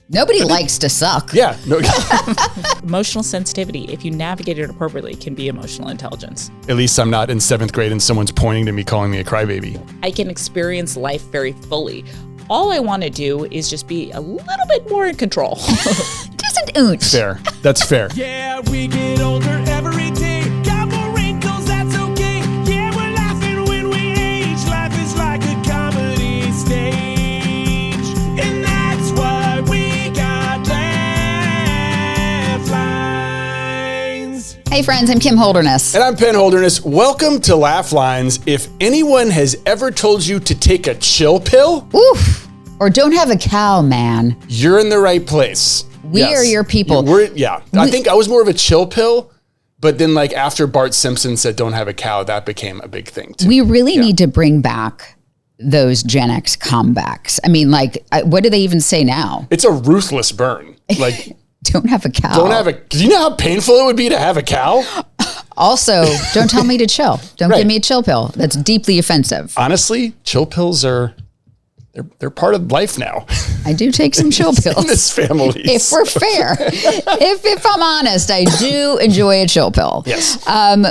Nobody likes to suck. Yeah. No. Emotional sensitivity, if you navigate it appropriately, can be emotional intelligence. At least I'm not in 7th grade and someone's pointing to me calling me a crybaby. I can experience life very fully. All I want to do is just be a little bit more in control. Just an ounce. Fair. That's fair. Yeah, we get older every day. Got more wrinkles, that's okay. Yeah, we're laughing when we age. Life is like a comedy stage. And that's why we got laugh lines. Hey friends, I'm Kim Holderness. And I'm Penn Holderness. Welcome to Laugh Lines. If anyone has ever told you to take a chill pill, Oof. Or don't have a cow, man. you're in the right place. We are your people. I think I was more of a chill pill, but then like after Bart Simpson said don't have a cow, that became a big thing too. We really need to bring back those Gen X comebacks. I mean, like, what do they even say now? It's a ruthless burn. Like, Don't have a cow. do you know how painful it would be to have a cow? Also, don't tell me to chill. Don't Right. give me a chill pill. That's deeply offensive. Honestly, chill pills they're part of life now I do take some chill in pills. this family. If we're fair, if I'm honest, I do enjoy a chill pill. Yes.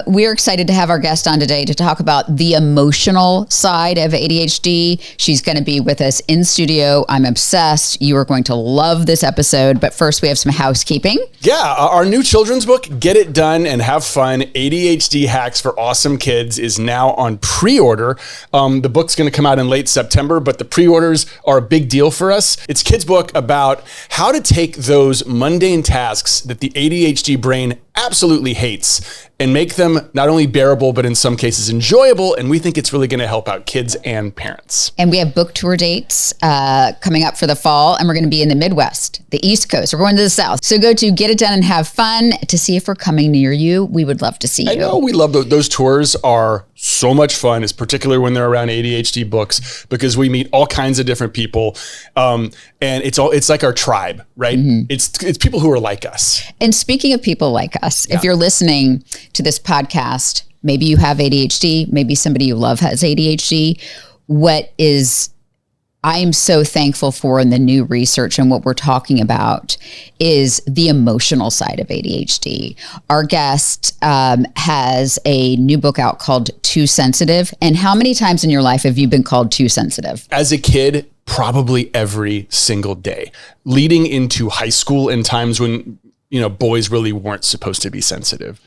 We're excited to have our guest on today to talk about the emotional side of ADHD. She's going to be with us in studio. I'm obsessed. You are going to love this episode. But first, we have some housekeeping. Yeah, our new children's book, Get It Done and Have Fun, ADHD Hacks for Awesome Kids, is now on pre-order. The book's going to come out in late September, but the pre-orders are a big deal for us. It's a kid's book about how to take those mundane tasks that the ADHD brain absolutely hates and make them not only bearable, but in some cases enjoyable. And we think it's really going to help out kids and parents. And we have book tour dates coming up for the fall, and we're going to be in the Midwest, the East Coast. We're going to the South. So go to Get It Done and Have Fun to see if we're coming near you. We would love to see you. I know we love those tours are so much fun, is particularly when they're around ADHD books, because we meet all kinds of different people. And it's like our tribe, right? Mm-hmm. It's people who are like us. And speaking of people like us, if you're listening to this podcast, maybe you have ADHD, maybe somebody you love has ADHD. I'm so thankful for in the new research and what we're talking about is the emotional side of ADHD. Our guest has a new book out called Too Sensitive. And how many times in your life have you been called too sensitive? As a kid, probably every single day, leading into high school and times when, boys really weren't supposed to be sensitive.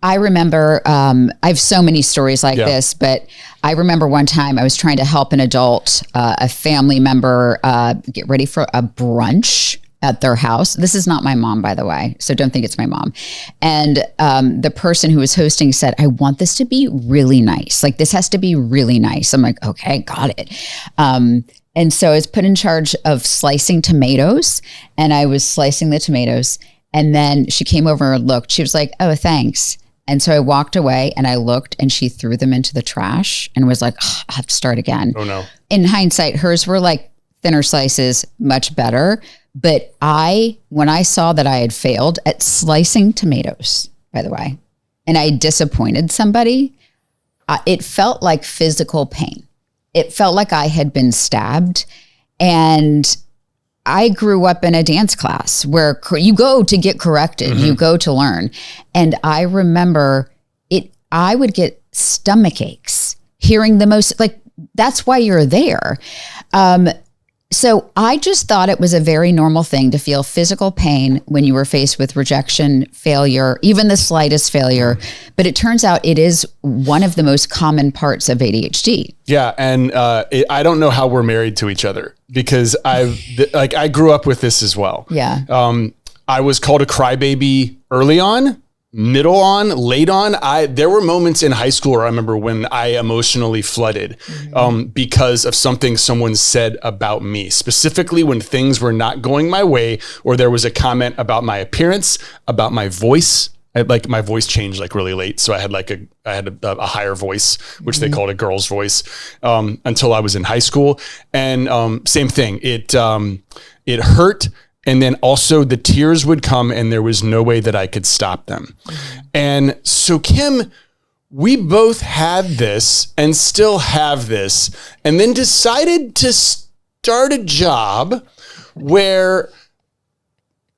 I remember, I have so many stories like this, but I remember one time I was trying to help an adult, a family member, get ready for a brunch at their house. This is not my mom, by the way, so don't think it's my mom. And the person who was hosting said, I want this to be really nice. Like, this has to be really nice. I'm like, okay, got it. And so I was put in charge of slicing tomatoes, and I was slicing the tomatoes. And then she came over and looked. She was like, oh, thanks. And so I walked away and I looked and she threw them into the trash and was like, oh, I have to start again. Oh, no. In hindsight, hers were like thinner slices, much better. But when I saw that I had failed at slicing tomatoes, by the way, and I disappointed somebody, it felt like physical pain. It felt like I had been stabbed. And I grew up in a dance class where you go to get corrected, Mm-hmm. you go to learn. And I remember I would get stomach aches hearing the most, like, that's why you're there. So I just thought it was a very normal thing to feel physical pain when you were faced with rejection, failure, even the slightest failure. But it turns out it is one of the most common parts of ADHD. Yeah. And I don't know how we're married to each other because I grew up with this as well. Yeah. I was called a crybaby early on, middle on, late on. There were moments in high school where I remember when I emotionally flooded because of something someone said about me, specifically when things were not going my way, or there was a comment about my appearance, about my voice. My voice changed like really late. So I had a higher voice, which they called a girl's voice, until I was in high school. And same thing. It hurt. And then also the tears would come and there was no way that I could stop them. Mm-hmm. And so, Kim, we both had this and still have this, and then decided to start a job where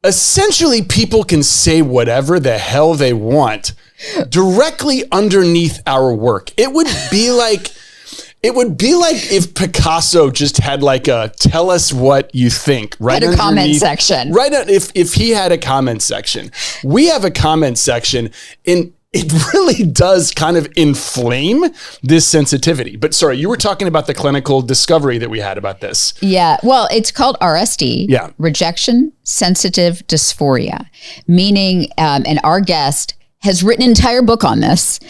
essentially people can say whatever the hell they want directly underneath our work. It would be like if Picasso just had like a tell us what you think right Had a comment section. Right, if he had a comment section. We have a comment section, and it really does kind of inflame this sensitivity. But sorry, you were talking about the clinical discovery that we had about this. Yeah. Well, it's called RSD. Yeah. Rejection Sensitive Dysphoria, meaning, and our guest has written an entire book on this.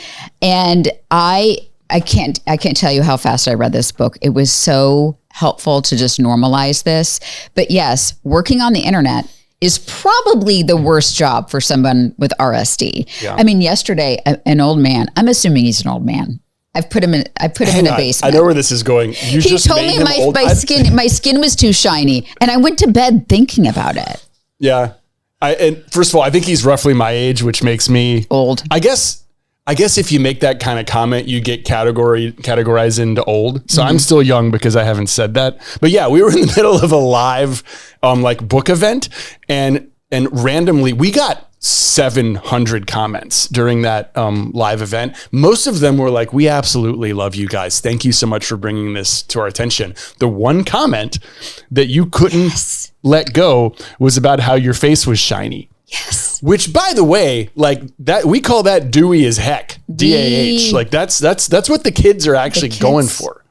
And I can't tell you how fast I read this book. It was so helpful to just normalize this. But yes, working on the internet is probably the worst job for someone with RSD. Yeah. I mean, yesterday, an old man, I'm assuming he's an old man. I put him in a basement. I know where this is going. He just told me my skin was too shiny, and I went to bed thinking about it. Yeah. And first of all, I think he's roughly my age, which makes me old. I guess if you make that kind of comment, you get categorized into old. So I'm still young because I haven't said that. But yeah, we were in the middle of a live like book event, and randomly we got 700 comments during that live event. Most of them were like, we absolutely love you guys. Thank you so much for bringing this to our attention. The one comment that you couldn't let go was about how your face was shiny. Yes. Which, by the way, like that, we call that dewy as heck. DAH. Like that's what the kids are actually going for.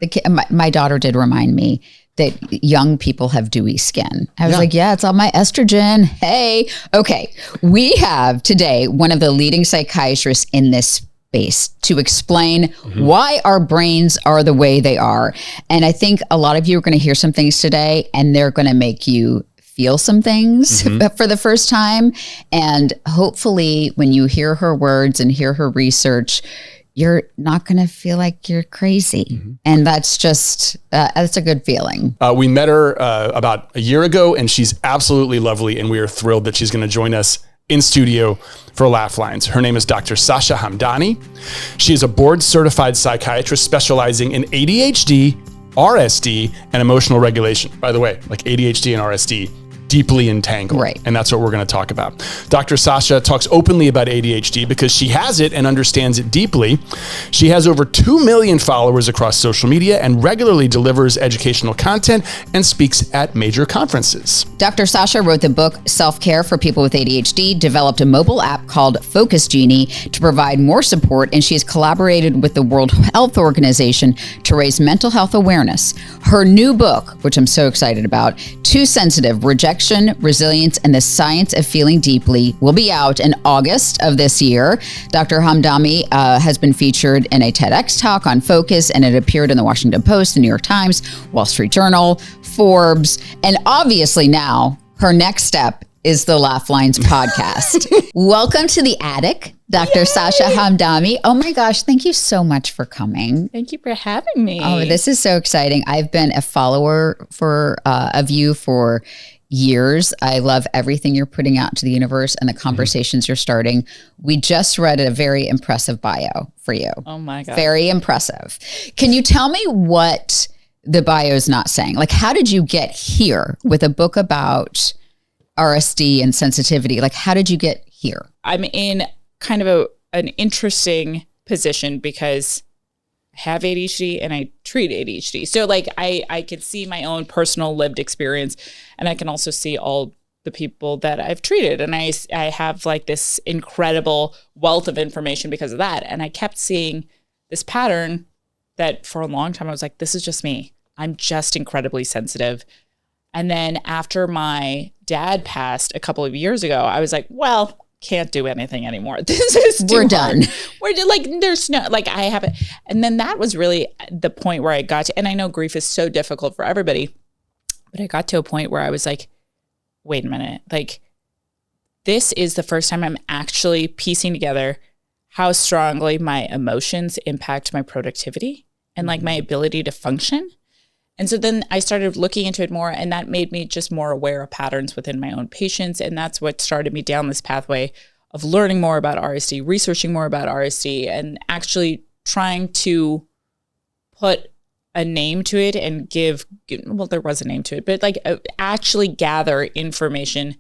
My daughter did remind me that young people have dewy skin. I was like, yeah, it's all my estrogen. Hey, okay. We have today one of the leading psychiatrists in this space to explain why our brains are the way they are. And I think a lot of you are going to hear some things today, and they're going to make you feel some things for the first time. And hopefully when you hear her words and hear her research, you're not going to feel like you're crazy. And that's just, that's a good feeling. We met her about a year ago, and she's absolutely lovely. And we are thrilled that she's going to join us in studio for Laugh Lines. Her name is Dr. Sasha Hamdani. She is a board certified psychiatrist specializing in ADHD, RSD, and emotional regulation. By the way, like ADHD and RSD, deeply entangled. Right. And that's what we're going to talk about. Dr. Sasha talks openly about ADHD because she has it and understands it deeply. She has over 2 million followers across social media and regularly delivers educational content and speaks at major conferences. Dr. Sasha wrote the book Self-Care for People with ADHD, developed a mobile app called Focus Genie to provide more support, and she has collaborated with the World Health Organization to raise mental health awareness. Her new book, which I'm so excited about, Too Sensitive: Rejection, Resilience, and the Science of Feeling Deeply, will be out in August of this year. Dr. Hamdani has been featured in a TEDx talk on focus, and it appeared in the Washington Post, the New York Times, Wall Street Journal, Forbes, and obviously now her next step is the Laugh Lines podcast. Welcome to the attic, Dr. Yay! Sasha Hamdani. Oh my gosh, thank you so much for coming. Thank you for having me. Oh, this is so exciting. I've been a follower of you for years. I love everything you're putting out to the universe and the conversations you're starting. We just read a very impressive bio for you. Oh my God. Very impressive. Can you tell me what the bio is not saying? Like, how did you get here with a book about RSD and sensitivity? Like, how did you get here? I'm in kind of an interesting position because I have ADHD and I treat ADHD. So like I could see my own personal lived experience, and I can also see all the people that I've treated. And I have like this incredible wealth of information because of that. And I kept seeing this pattern that for a long time I was like, this is just me. I'm just incredibly sensitive. And then after my dad passed a couple of years ago, I was like, well, can't do anything anymore. This is too hard. Done. We're like, there's no, like I haven't. And then that was really the point where I got to, and I know grief is so difficult for everybody, but I got to a point where I was like, wait a minute, like this is the first time I'm actually piecing together how strongly my emotions impact my productivity and like my ability to function. And so then I started looking into it more, and that made me just more aware of patterns within my own patients. And that's what started me down this pathway of learning more about RSD, researching more about RSD, and actually trying to put a name to it and well, there was a name to it, but like actually gather information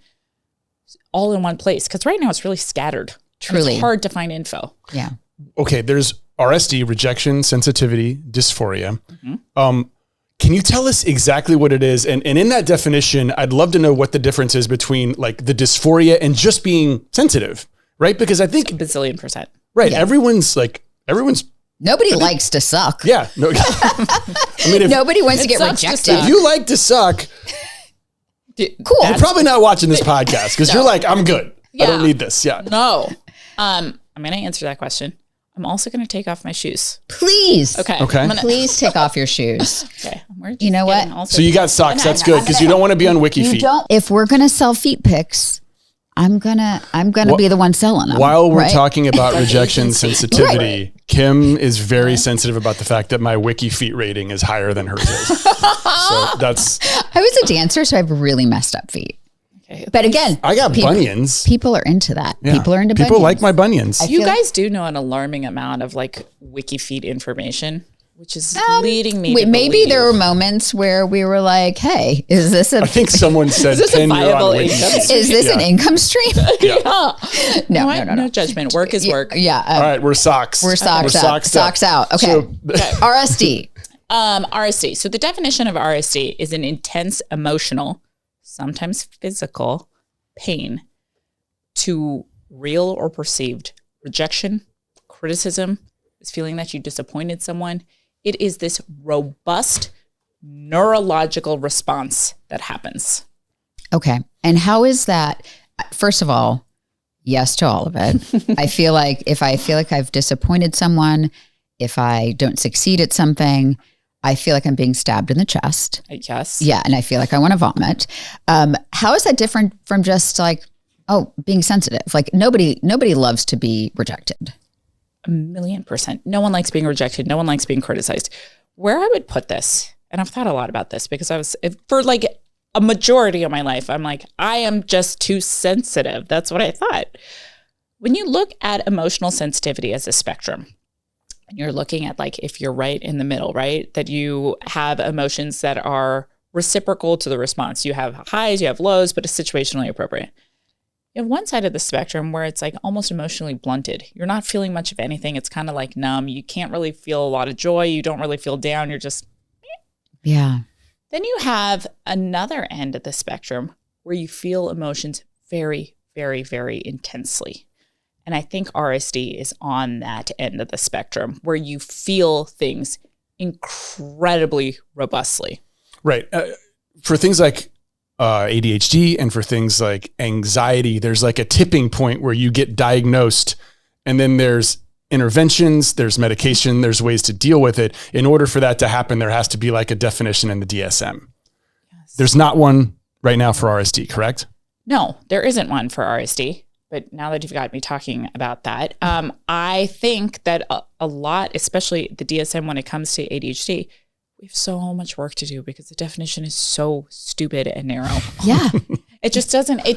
all in one place. Because right now it's really scattered. Truly. It's hard to find info. Yeah. Okay, there's RSD, Rejection Sensitivity Dysphoria. Can you tell us exactly what it is? And in that definition, I'd love to know what the difference is between like the dysphoria and just being sensitive, right? Because I think A bazillion %. right, Yeah. everyone's Nobody likes to suck. yeah. No, I mean, Nobody wants to get sucks to rejected. suck. if you like to suck, Cool. you're probably not watching this podcast because you're like, I'm good. I don't Yeah. need this. Yeah. No. I'm going to answer that question. I'm also going to take off my shoes. Please. Okay. Okay. I'm gonna, Please take off your shoes. okay. We're just You know what? getting all So you got socks. That's good because you don't want to be on WikiFeet. If we're gonna sell feet pics, I'm gonna be the one selling them. While we're right? talking about rejection agency. sensitivity, Kim is very sensitive about the fact that my WikiFeet rating is higher than hers is. So that's, I was a dancer, so I have really messed up feet. Okay. But again, I got bunions. people are into that. Yeah. People are into People bunions. like my bunions. You feel- guys do know an alarming amount of like WikiFeet information, which is leading me to Maybe believe. there were moments where we were like, "Hey, is this I think someone said this a 10 year viable on income WikiFeet. is this an Yeah. income stream?" No, no judgment. Work is work. Yeah. All right, we're socks. We're socks out. socked Socks out. Okay. So, RSD. RSD. So the definition of RSD is an intense emotional, sometimes physical, pain to real or perceived rejection, criticism, this feeling that you disappointed someone. It is this robust neurological response that happens. Okay. And how is that? First of all, yes to all of it. I feel like if I feel like I've disappointed someone, if I don't succeed at something, I feel like I'm being stabbed in the chest. Yes. Yeah. And I feel like I want to vomit. How is that different from just like, being sensitive? Like nobody loves to be rejected. 1,000,000%. No one likes being rejected. No one likes being criticized. Where I would put this, and I've thought a lot about this because for like a majority of my life, I'm like, I am just too sensitive. That's what I thought. When you look at emotional sensitivity as a spectrum, and you're looking at like if you're right in the middle, right? That you have emotions that are reciprocal to the response. You have highs, you have lows, but it's situationally appropriate. You have one side of the spectrum where it's like almost emotionally blunted. You're not feeling much of anything. It's kind of like numb. You can't really feel a lot of joy. You don't really feel down. You're just... Yeah. Then you have another end of the spectrum where you feel emotions very, very, very intensely. And I think RSD is on that end of the spectrum where you feel things incredibly robustly. right. For things like ADHD and for things like anxiety, there's like a tipping point where you get diagnosed and then there's interventions, there's medication, there's ways to deal with it. In order for that to happen, there has to be like a definition in the DSM. Yes. There's not one right now for RSD, correct? No, there isn't one for RSD. But now that you've got me talking about that, I think that a lot, especially the DSM when it comes to ADHD, we have so much work to do because the definition is so stupid and narrow. Yeah. It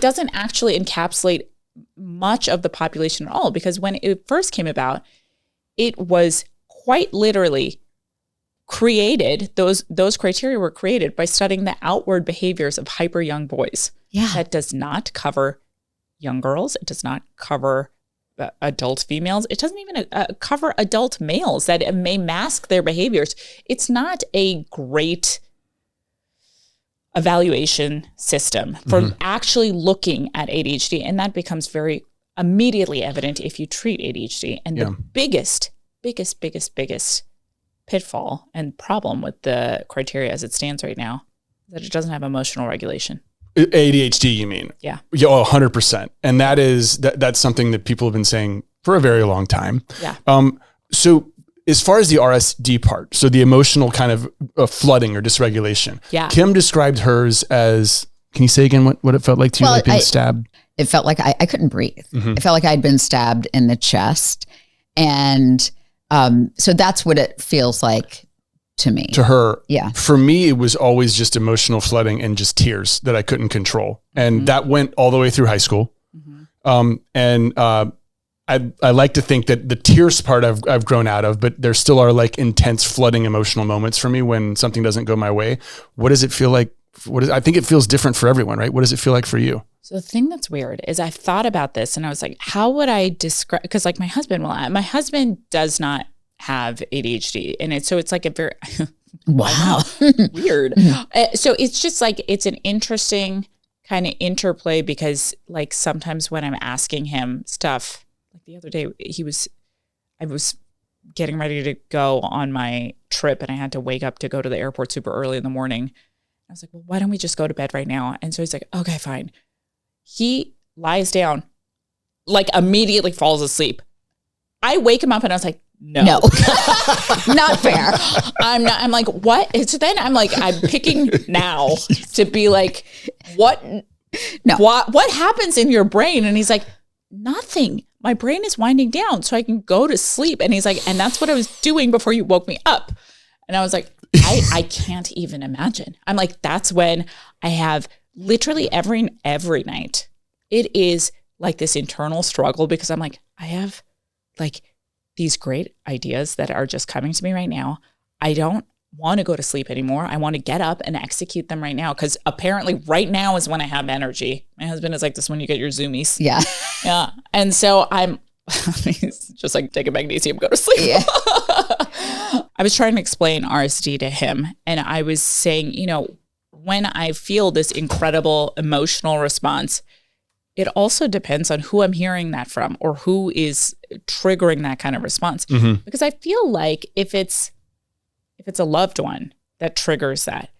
doesn't actually encapsulate much of the population at all, because when it first came about, it was quite literally created, those criteria were created by studying the outward behaviors of hyper young boys. Yeah. That does not cover young girls. It does not cover adult females. It doesn't even cover adult males that may mask their behaviors. It's not a great evaluation system for actually looking at ADHD. And that becomes very immediately evident if you treat ADHD. And the biggest pitfall and problem with the criteria as it stands right now is that it doesn't have emotional regulation. ADHD, you mean? Yeah. Yeah, 100%. And that's something that people have been saying for a very long time. Yeah. So as far as the RSD part, so the emotional kind of flooding or dysregulation, Yeah. Kim described hers as, can you say again what it felt like to you, like being stabbed? It felt like I couldn't breathe. Mm-hmm. It felt like I'd been stabbed in the chest. And so that's what it feels like to me. To her. Yeah. For me, it was always just emotional flooding and just tears that I couldn't control. And that went all the way through high school. I like to think that the tears part I've grown out of, but there still are like intense flooding emotional moments for me when something doesn't go my way. What does it feel like I think it feels different for everyone, right? What does it feel like for you? So the thing that's weird is I thought about this and I was like, how would I describe, because like my husband does not have ADHD, and it's like a very, wow, weird. So it's just like, it's an interesting kind of interplay, because like sometimes when I'm asking him stuff, like the other day I was getting ready to go on my trip and I had to wake up to go to the airport super early in the morning. I was like, well, why don't we just go to bed right now? And so he's like, okay, fine. He lies down, like immediately falls asleep. I wake him up and I was like, no. Not fair. I'm like, what? So then I'm like, I'm picking now to be like, what? No. What happens in your brain? And he's like, nothing. My brain is winding down so I can go to sleep. And he's like, and that's what I was doing before you woke me up. And I was like, I can't even imagine. I'm like, that's when I have literally every night. It is like this internal struggle, because I'm like, I have like these great ideas that are just coming to me right now. I don't want to go to sleep anymore. I want to get up and execute them right now, because apparently right now is when I have energy. My husband is like, this is when you get your zoomies. Yeah. Yeah. And so he's just like, take a magnesium, go to sleep. Yeah. I was trying to explain RSD to him, and I was saying, when I feel this incredible emotional response, it also depends on who I'm hearing that from or who is triggering that kind of response. Mm-hmm. Because I feel like if it's a loved one that triggers that,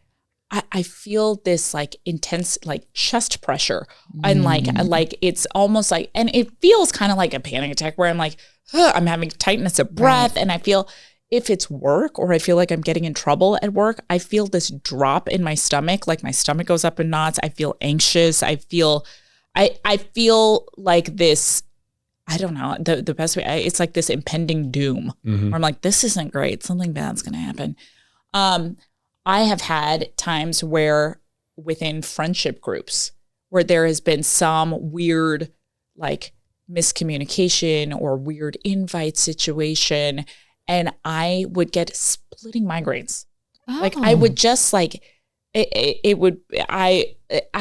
I feel this like intense like chest pressure and like it's almost like, and it feels kind of like a panic attack where I'm like, I'm having tightness of breath. Right. And I feel, if it's work or I feel like I'm getting in trouble at work, I feel this drop in my stomach, like my stomach goes up in knots. I feel anxious. I feel like this, I don't know, the best way, it's like this impending doom where I'm like, this isn't great. Something bad's going to happen. I have had times where within friendship groups where there has been some weird like miscommunication or weird invite situation, and I would get splitting migraines. Oh. Like I would just like, I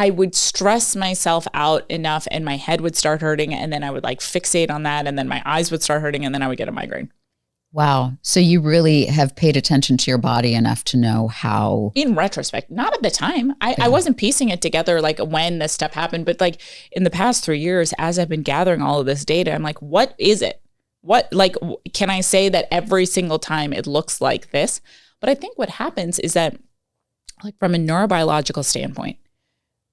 would stress myself out enough and my head would start hurting, and then I would like fixate on that, and then my eyes would start hurting, and then I would get a migraine. Wow. So you really have paid attention to your body enough to know how. In retrospect, not at the time. I wasn't piecing it together like when this stuff happened, but like in the past 3 years, as I've been gathering all of this data, I'm like, what is it? What, like, can I say that every single time it looks like this? But I think what happens is that, like from a neurobiological standpoint,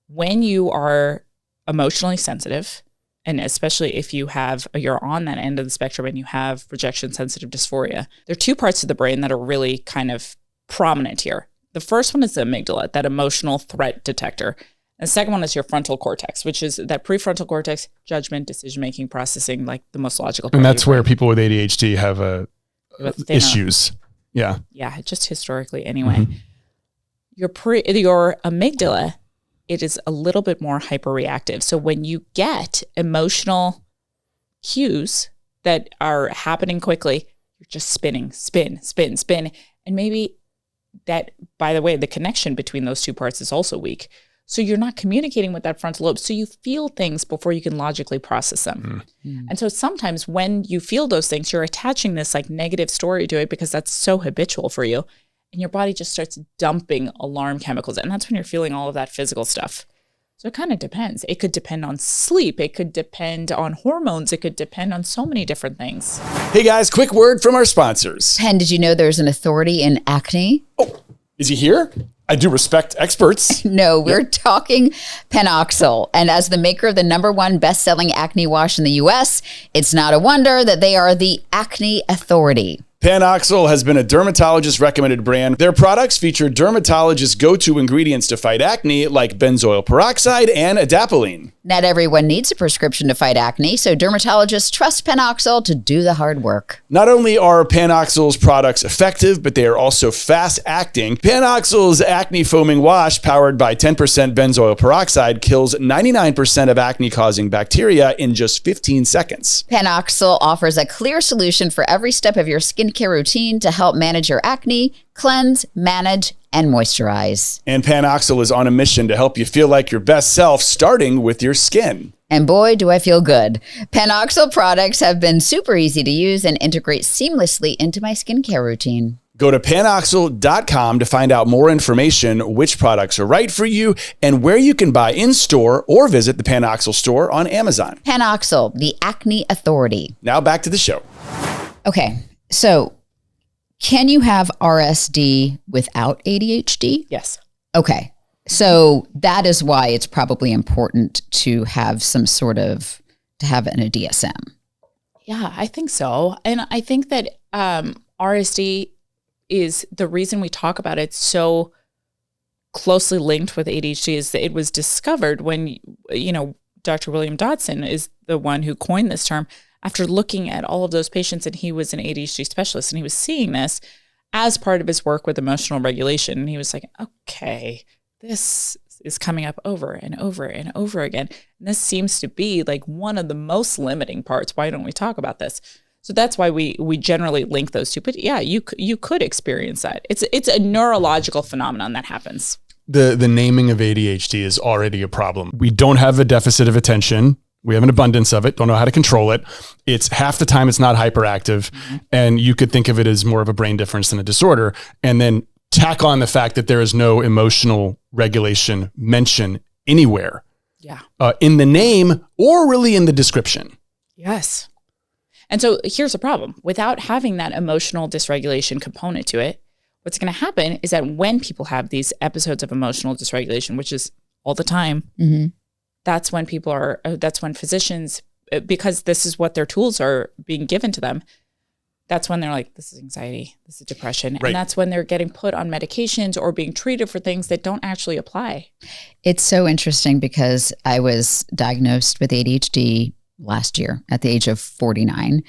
when you are emotionally sensitive, and especially if you're on that end of the spectrum and you have rejection sensitive dysphoria, there are two parts of the brain that are really kind of prominent here. The first one is the amygdala, that emotional threat detector. And the second one is your frontal cortex, which is that prefrontal cortex, judgment, decision-making, processing, like the most logical part. And that's where people with ADHD have issues. Yeah. Yeah, just historically anyway. Mm-hmm. Your amygdala, it is a little bit more hyperreactive. So when you get emotional cues that are happening quickly, you're just spin. And maybe that, by the way, the connection between those two parts is also weak. So you're not communicating with that frontal lobe. So you feel things before you can logically process them. Mm. And so sometimes when you feel those things, you're attaching this like negative story to it because that's so habitual for you. And your body just starts dumping alarm chemicals. And that's when you're feeling all of that physical stuff. So it kind of depends. It could depend on sleep. It could depend on hormones. It could depend on so many different things. Hey guys, quick word from our sponsors. Penn, did you know there's an authority in acne? Oh, is he here? I do respect experts. No, we're talking Pennoxyl. And as the maker of the #1 best-selling acne wash in the U.S., it's not a wonder that they are the acne authority. Pennoxyl has been a dermatologist-recommended brand. Their products feature dermatologists' go-to ingredients to fight acne, like benzoyl peroxide and adapalene. Not everyone needs a prescription to fight acne, so dermatologists trust Pennoxyl to do the hard work. Not only are Pennoxyl's products effective, but they are also fast-acting. Pennoxyl's acne foaming wash, powered by 10% benzoyl peroxide, kills 99% of acne-causing bacteria in just 15 seconds. Pennoxyl offers a clear solution for every step of your skincare routine to help manage your acne, cleanse, manage, and moisturize. And Panoxyl is on a mission to help you feel like your best self, starting with your skin. And boy, do I feel good. Panoxyl products have been super easy to use and integrate seamlessly into my skincare routine. Go to panoxyl.com to find out more information, which products are right for you, and where you can buy in-store or visit the Panoxyl store on Amazon. Panoxyl, the acne authority. Now back to the show. Okay, so can you have RSD without ADHD? Yes. Okay, so that is why it's probably important to have some sort of, to have a DSM. Yeah, I think so. And I think that RSD is the reason we talk about it so closely linked with ADHD is that it was discovered when, Dr. William Dodson is the one who coined this term after looking at all of those patients, and he was an ADHD specialist, and he was seeing this as part of his work with emotional regulation. And he was like, okay, this is coming up over and over and over again. And this seems to be like one of the most limiting parts. Why don't we talk about this? So that's why we generally link those two. But yeah, you could experience that. It's a neurological phenomenon that happens. The naming of ADHD is already a problem. We don't have a deficit of attention. We have an abundance of it. Don't know how to control it. It's half the time it's not hyperactive. And you could think of it as more of a brain difference than a disorder. And then tack on the fact that there is no emotional regulation mention anywhere. Yeah. In the name or really in the description. Yes. And so here's the problem. Without having that emotional dysregulation component to it, what's going to happen is that when people have these episodes of emotional dysregulation, which is all the time, that's when that's when physicians, because this is what their tools are being given to them, that's when they're like, this is anxiety, this is depression. Right. And that's when they're getting put on medications or being treated for things that don't actually apply. It's so interesting because I was diagnosed with ADHD last year at the age of 49.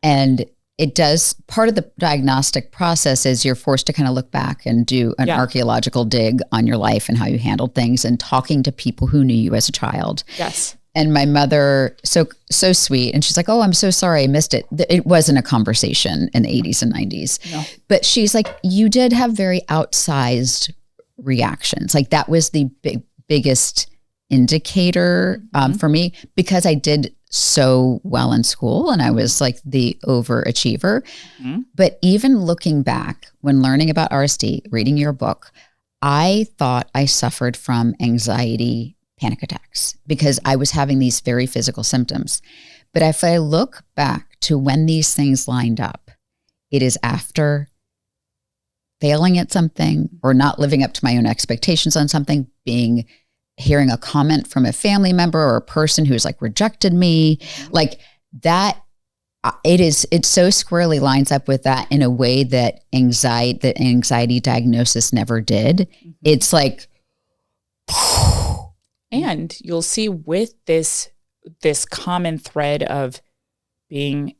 And it does, part of the diagnostic process is you're forced to kind of look back and do an archaeological dig on your life and how you handled things and talking to people who knew you as a child. Yes. And my mother, so sweet. And she's like, oh, I'm so sorry I missed it. It wasn't a conversation in the 80s and 90s. No. But she's like, you did have very outsized reactions. Like that was the biggest indicator for me because I did so well in school and I was like the overachiever. But even looking back when learning about RSD, reading your book, I thought I suffered from anxiety panic attacks because I was having these very physical symptoms. But if I look back to when these things lined up, it is after failing at something or not living up to my own expectations on something, hearing a comment from a family member or a person who's like rejected me, like that. It so squarely lines up with that in a way that anxiety diagnosis never did. It's like, and you'll see with this common thread of being,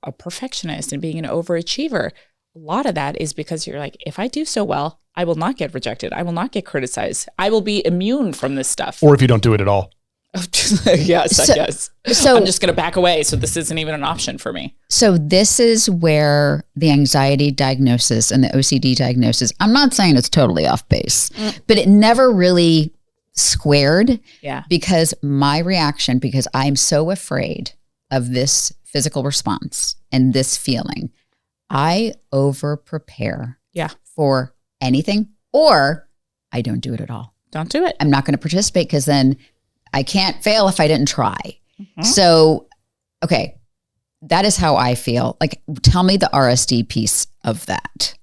a perfectionist and being an overachiever, a lot of that is because you're like, if I do so well, I will not get rejected. I will not get criticized. I will be immune from this stuff. Or if you don't do it at all. Yes, I guess. So I'm just going to back away. So this isn't even an option for me. So this is where the anxiety diagnosis and the OCD diagnosis, I'm not saying it's totally off base, but it never really squared. Yeah. Because my reaction, because I'm so afraid of this physical response and this feeling, I over prepare for anything, or I don't do it at all. Don't do it. I'm not going to participate because then I can't fail if I didn't try. So, okay, that is how I feel. Like, tell me the RSD piece of that.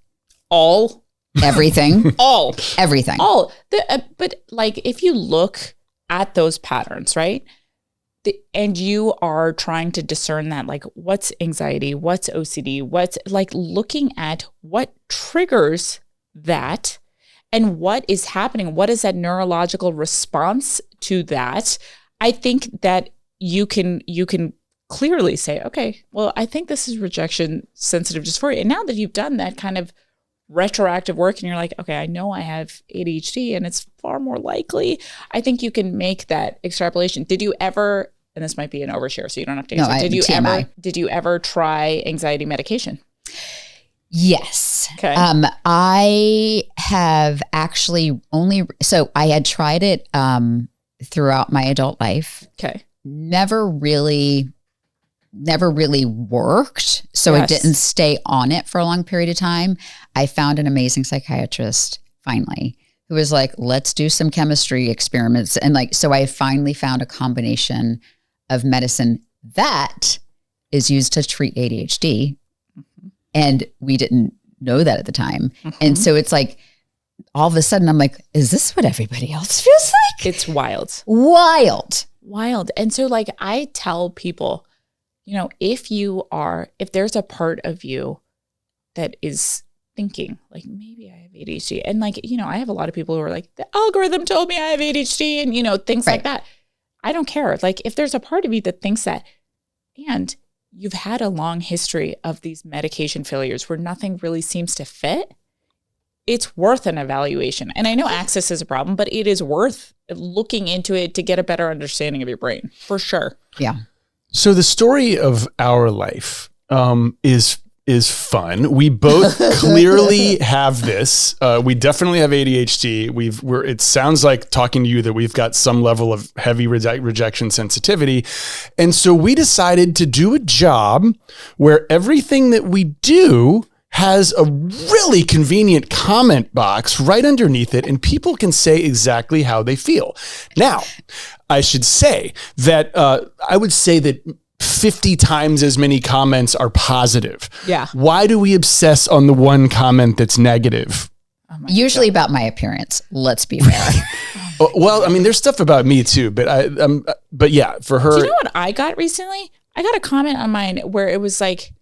Everything. Everything. But like, if you look at those patterns, right? And you are trying to discern that, like, what's anxiety, what's OCD, what's like looking at what triggers that and what is happening. What is that neurological response to that? I think that you can clearly say, okay, well, I think this is rejection sensitive dysphoria. And now that you've done that kind of retroactive work and you're like, okay, I know I have ADHD and it's far more likely, I think you can make that extrapolation. Did you ever, and this might be an overshare, so you don't have to answer, did you ever try anxiety medication? Yes. Okay. I have actually so I had tried it throughout my adult life. Okay. Never really worked. So I didn't stay on it for a long period of time. I found an amazing psychiatrist finally who was like, let's do some chemistry experiments. And so I finally found a combination of medicine that is used to treat ADHD. And we didn't know that at the time. And so it's like, all of a sudden I'm like, is this what everybody else feels like? It's wild. Wild. And so I tell people, if there's a part of you that is thinking maybe I have ADHD, and I have a lot of people who are like, the algorithm told me I have ADHD and things like that. I don't care. If there's a part of you that thinks that, and you've had a long history of these medication failures where nothing really seems to fit, it's worth an evaluation. And I know access is a problem, but it is worth looking into it to get a better understanding of your brain, for sure. Yeah. So the story of our life is fun. We both clearly have this. We definitely have ADHD. It sounds like talking to you that we've got some level of heavy rejection sensitivity. And so we decided to do a job where everything that we do has a really convenient comment box right underneath it, and people can say exactly how they feel. Now, I should say that I would say that 50 times as many comments are positive. Yeah. Why do we obsess on the one comment that's negative? Usually about my appearance. Let's be fair. Well, I mean, there's stuff about me too, but yeah, for her. Do you know what I got recently? I got a comment on mine where it was like,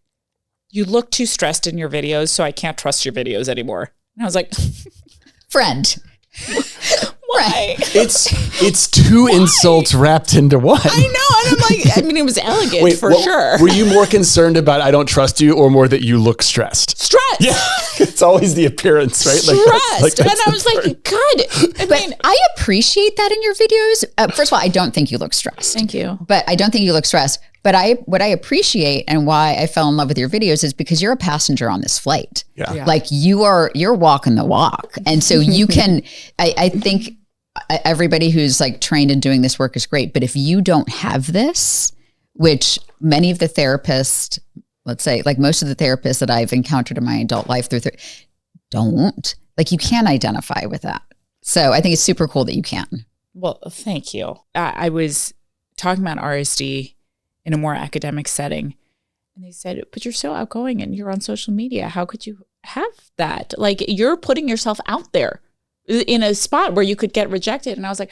you look too stressed in your videos, so I can't trust your videos anymore. And I was like, friend. Why? It's two insults wrapped into one. I know. And I'm like, it was elegant sure. Were you more concerned about I don't trust you, or more that you look stressed? Stressed. Yeah. It's always the appearance, right? Stressed. And I was like, God. I appreciate that in your videos. First of all, I don't think you look stressed. Thank you. But I don't think you look stressed. But what I appreciate and why I fell in love with your videos is because you're a passenger on this flight. Yeah. You're walking the walk. And so you can, I think everybody who's trained in doing this work is great. But if you don't have this, which many of the therapists, let's say most of the therapists that I've encountered in my adult life don't, you can't identify with that. So I think it's super cool that you can. Well, thank you. I was talking about RSD in a more academic setting. And they said, but you're so outgoing and you're on social media. How could you have that? You're putting yourself out there in a spot where you could get rejected. And I was like,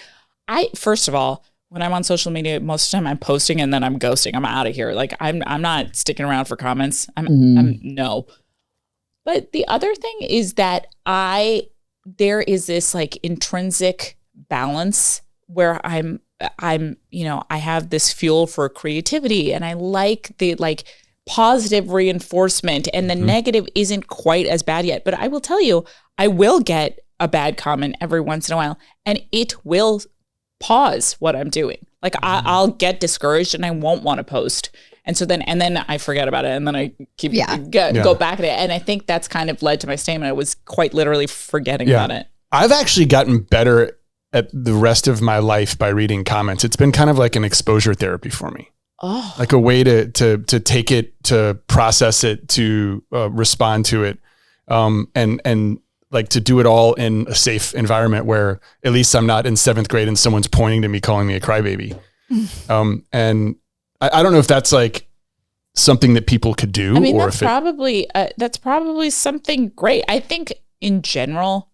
first of all, when I'm on social media, most of the time I'm posting and then I'm ghosting. I'm out of here. I'm not sticking around for comments. I'm no. But the other thing is that there is this intrinsic balance where I have this fuel for creativity and I like the positive reinforcement, and the negative isn't quite as bad yet. But I will tell you, I will get a bad comment every once in a while and it will pause what I'm doing. I'll get discouraged and I won't want to post. And so then I forget about it and then I keep go back at it. And I think that's kind of led to my statement. I was quite literally forgetting about it. I've actually gotten better at the rest of my life by reading comments. It's been kind of like an exposure therapy for me. Oh. Like a way to take it, to process it, to respond to it. And to do it all in a safe environment where at least I'm not in 7th grade and someone's pointing to me, calling me a crybaby. And I don't know if that's something that people could do. I mean, that's probably something great. I think in general,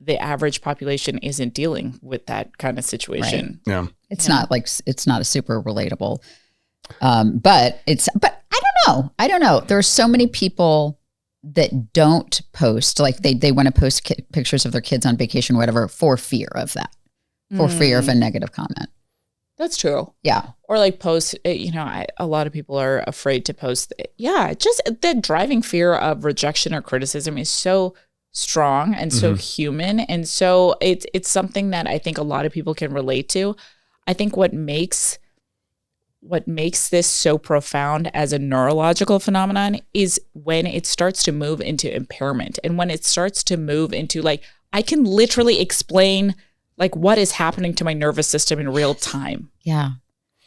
the average population isn't dealing with that kind of situation. Right. Yeah. It's not a super relatable, but I don't know. There are so many people that don't post, they want to post pictures of their kids on vacation, or whatever, for fear of that, for fear of a negative comment. That's true. Yeah. Or post, a lot of people are afraid to post. Yeah. Just the driving fear of rejection or criticism is so strong and so human. And so it's something that I think a lot of people can relate to. I think what makes what makes this so profound as a neurological phenomenon is when it starts to move into impairment, and when it starts to move into like, I can literally explain like what is happening to my nervous system in real time. Yeah.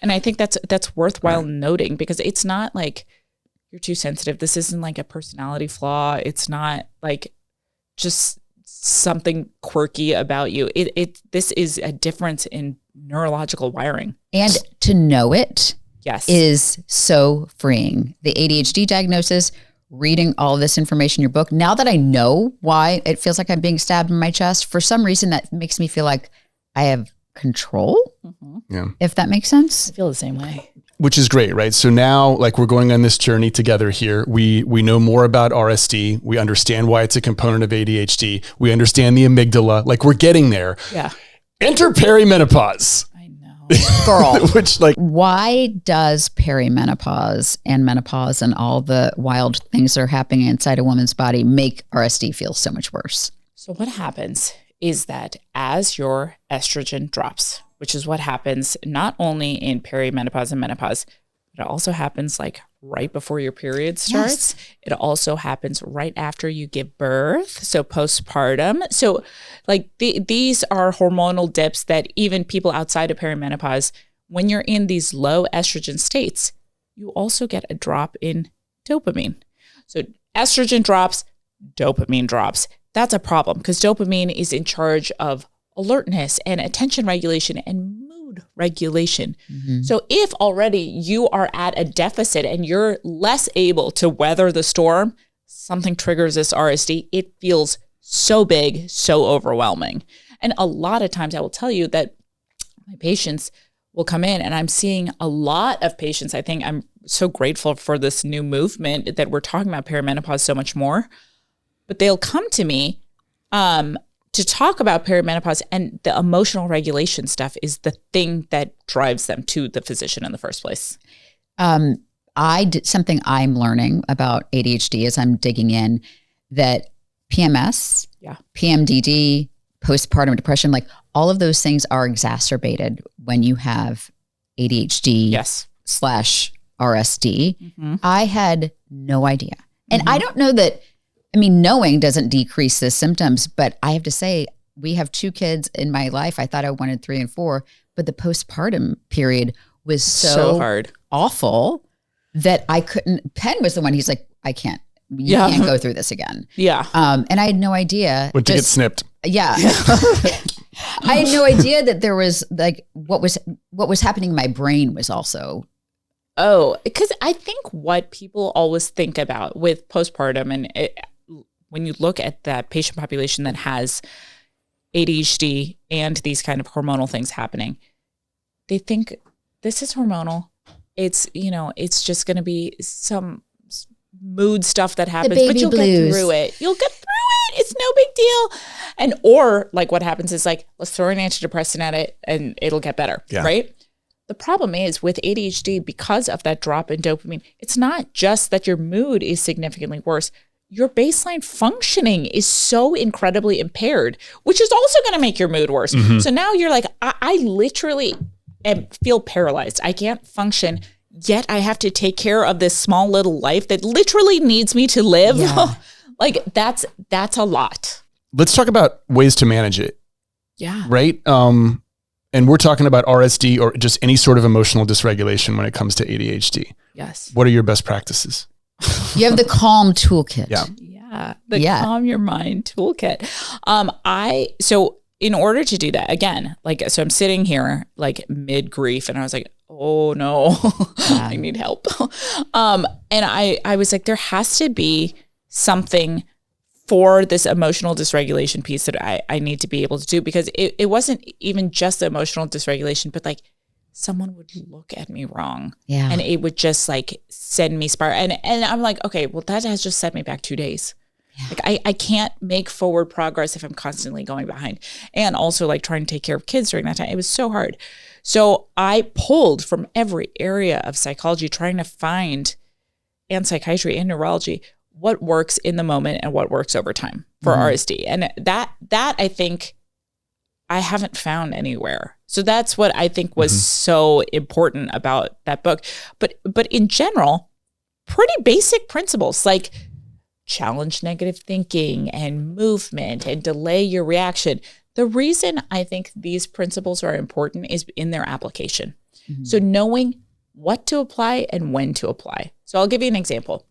And I think that's worthwhile noting, because it's not like you're too sensitive. This isn't like a personality flaw. It's not like just something quirky about you. This is a difference in neurological wiring. And to know it Yes. is so freeing. The ADHD diagnosis, reading all of this information in your book. Now that I know why it feels like I'm being stabbed in my chest, for some reason that makes me feel like I have control, if that makes sense. I feel the same way. Which is great, right? So now, like, we're going on this journey together here. We know more about RSD. We understand why it's a component of ADHD. We understand the amygdala. Like, we're getting there. Yeah. Enter perimenopause. I know. Girl, Which, like, why does perimenopause and menopause and all the wild things that are happening inside a woman's body make RSD feel so much worse? So what happens is that as your estrogen drops, which is what happens not only in perimenopause and menopause, but it also happens like right before your period starts. Yes. It also happens right after you give birth, so postpartum. So like these are hormonal dips that even people outside of perimenopause, when you're in these low estrogen states, you also get a drop in dopamine. So estrogen drops, dopamine drops. That's a problem because dopamine is in charge of alertness and attention regulation and mood regulation. Mm-hmm. So if already you are at a deficit and you're less able to weather the storm, something triggers this RSD. It feels so big, so overwhelming. And a lot of times I will tell you that my patients will come in, and I'm seeing a lot of patients. I think I'm so grateful for this new movement that we're talking about perimenopause so much more. But they'll come to me to talk about perimenopause, and the emotional regulation stuff is the thing that drives them to the physician in the first place. Something I'm learning about ADHD as I'm digging in, that PMS, PMDD, postpartum depression, like all of those things are exacerbated when you have ADHD /RSD. Mm-hmm. I had no idea. And I don't know that, I mean, knowing doesn't decrease the symptoms, but I have to say, we have 2 kids in my life. I thought I wanted 3 and 4, but the postpartum period was so hard, awful that I couldn't. Penn was the one, he's like, I can't, you can't go through this again. Yeah. And I had no idea. Went to get snipped. Yeah. I had no idea that there was like, what was happening in my brain was also. Oh, because I think what people always think about with postpartum, and when you look at that patient population that has ADHD and these kind of hormonal things happening, they think this is hormonal. It's, it's just going to be some mood stuff that happens, but you'll get through it. You'll get through it. It's no big deal. Or like what happens is like, let's throw an antidepressant at it and it'll get better. Yeah. Right. The problem is with ADHD, because of that drop in dopamine, it's not just that your mood is significantly worse. Your baseline functioning is so incredibly impaired, which is also going to make your mood worse. Mm-hmm. So now you're like, I literally feel paralyzed. I can't function, yet I have to take care of this small little life that literally needs me to live. Yeah. Like that's a lot. Let's talk about ways to manage it. Yeah. Right? And we're talking about RSD or just any sort of emotional dysregulation when it comes to ADHD. Yes. What are your best practices? You have the Calm toolkit. Yeah. The Calm Your Mind toolkit. So in order to do that, again, so I'm sitting here like mid grief, and I was like, oh no, I need help. And I was like, there has to be something for this emotional dysregulation piece that I need to be able to do, because it wasn't even just the emotional dysregulation, but like someone would look at me wrong and it would just like send me spiral. And I'm like, okay, well that has just set me back 2 days. Yeah. Like I can't make forward progress if I'm constantly going behind, and also like trying to take care of kids during that time. It was so hard. So I pulled from every area of psychology, trying to find, and psychiatry and neurology, what works in the moment and what works over time for RSD. And that I think I haven't found anywhere. So that's what I think was so important about that book. But in general, pretty basic principles like challenge negative thinking and movement and delay your reaction. The reason I think these principles are important is in their application. So knowing what to apply and when to apply. So I'll give you an example.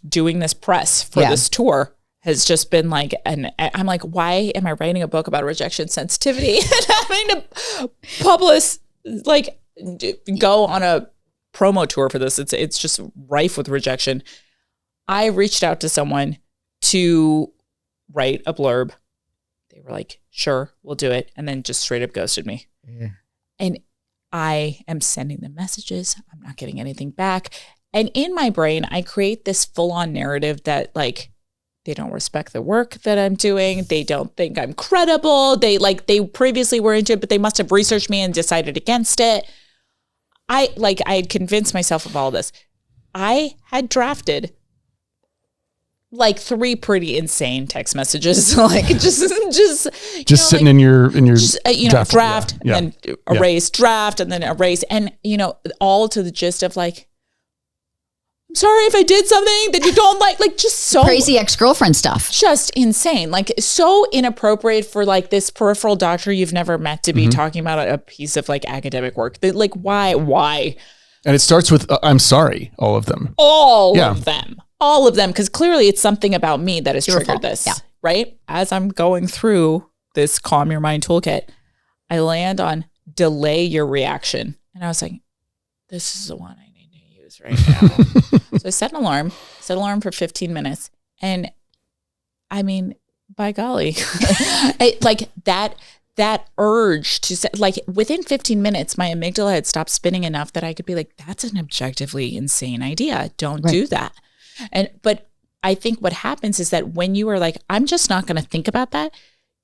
Doing this press for this tour has just been like, I'm like, why am I writing a book about rejection sensitivity and having to publish, like, go on a promo tour for this? It's just rife with rejection. I reached out to someone to write a blurb. They were like, sure, we'll do it. And then just straight up ghosted me. Yeah. And I am sending them messages. I'm not getting anything back. And in my brain, I create this full-on narrative that, like, they don't respect the work that I'm doing. They don't think I'm credible. They previously were into it, but they must have researched me and decided against it. I had convinced myself of all this. I had drafted like 3 pretty insane text messages, like just sitting in your draft and then erase, draft and then erase, and all to the gist of like, I'm sorry if I did something that you don't like just so crazy ex-girlfriend stuff, just insane, like so inappropriate for like this peripheral doctor you've never met to be talking about a piece of like academic work. That, like, why? And it starts with I'm sorry, all of them. All of them, because clearly it's something about me that has triggered this, right? As I'm going through this Calm Your Mind toolkit, I land on delay your reaction. And I was like, this is the one I need to use right now. So I set an alarm for 15 minutes. And I mean, by golly, like that urge to say, like, within 15 minutes, my amygdala had stopped spinning enough that I could be like, that's an objectively insane idea. Don't do that. But I think what happens is that when you are like, I'm just not going to think about that,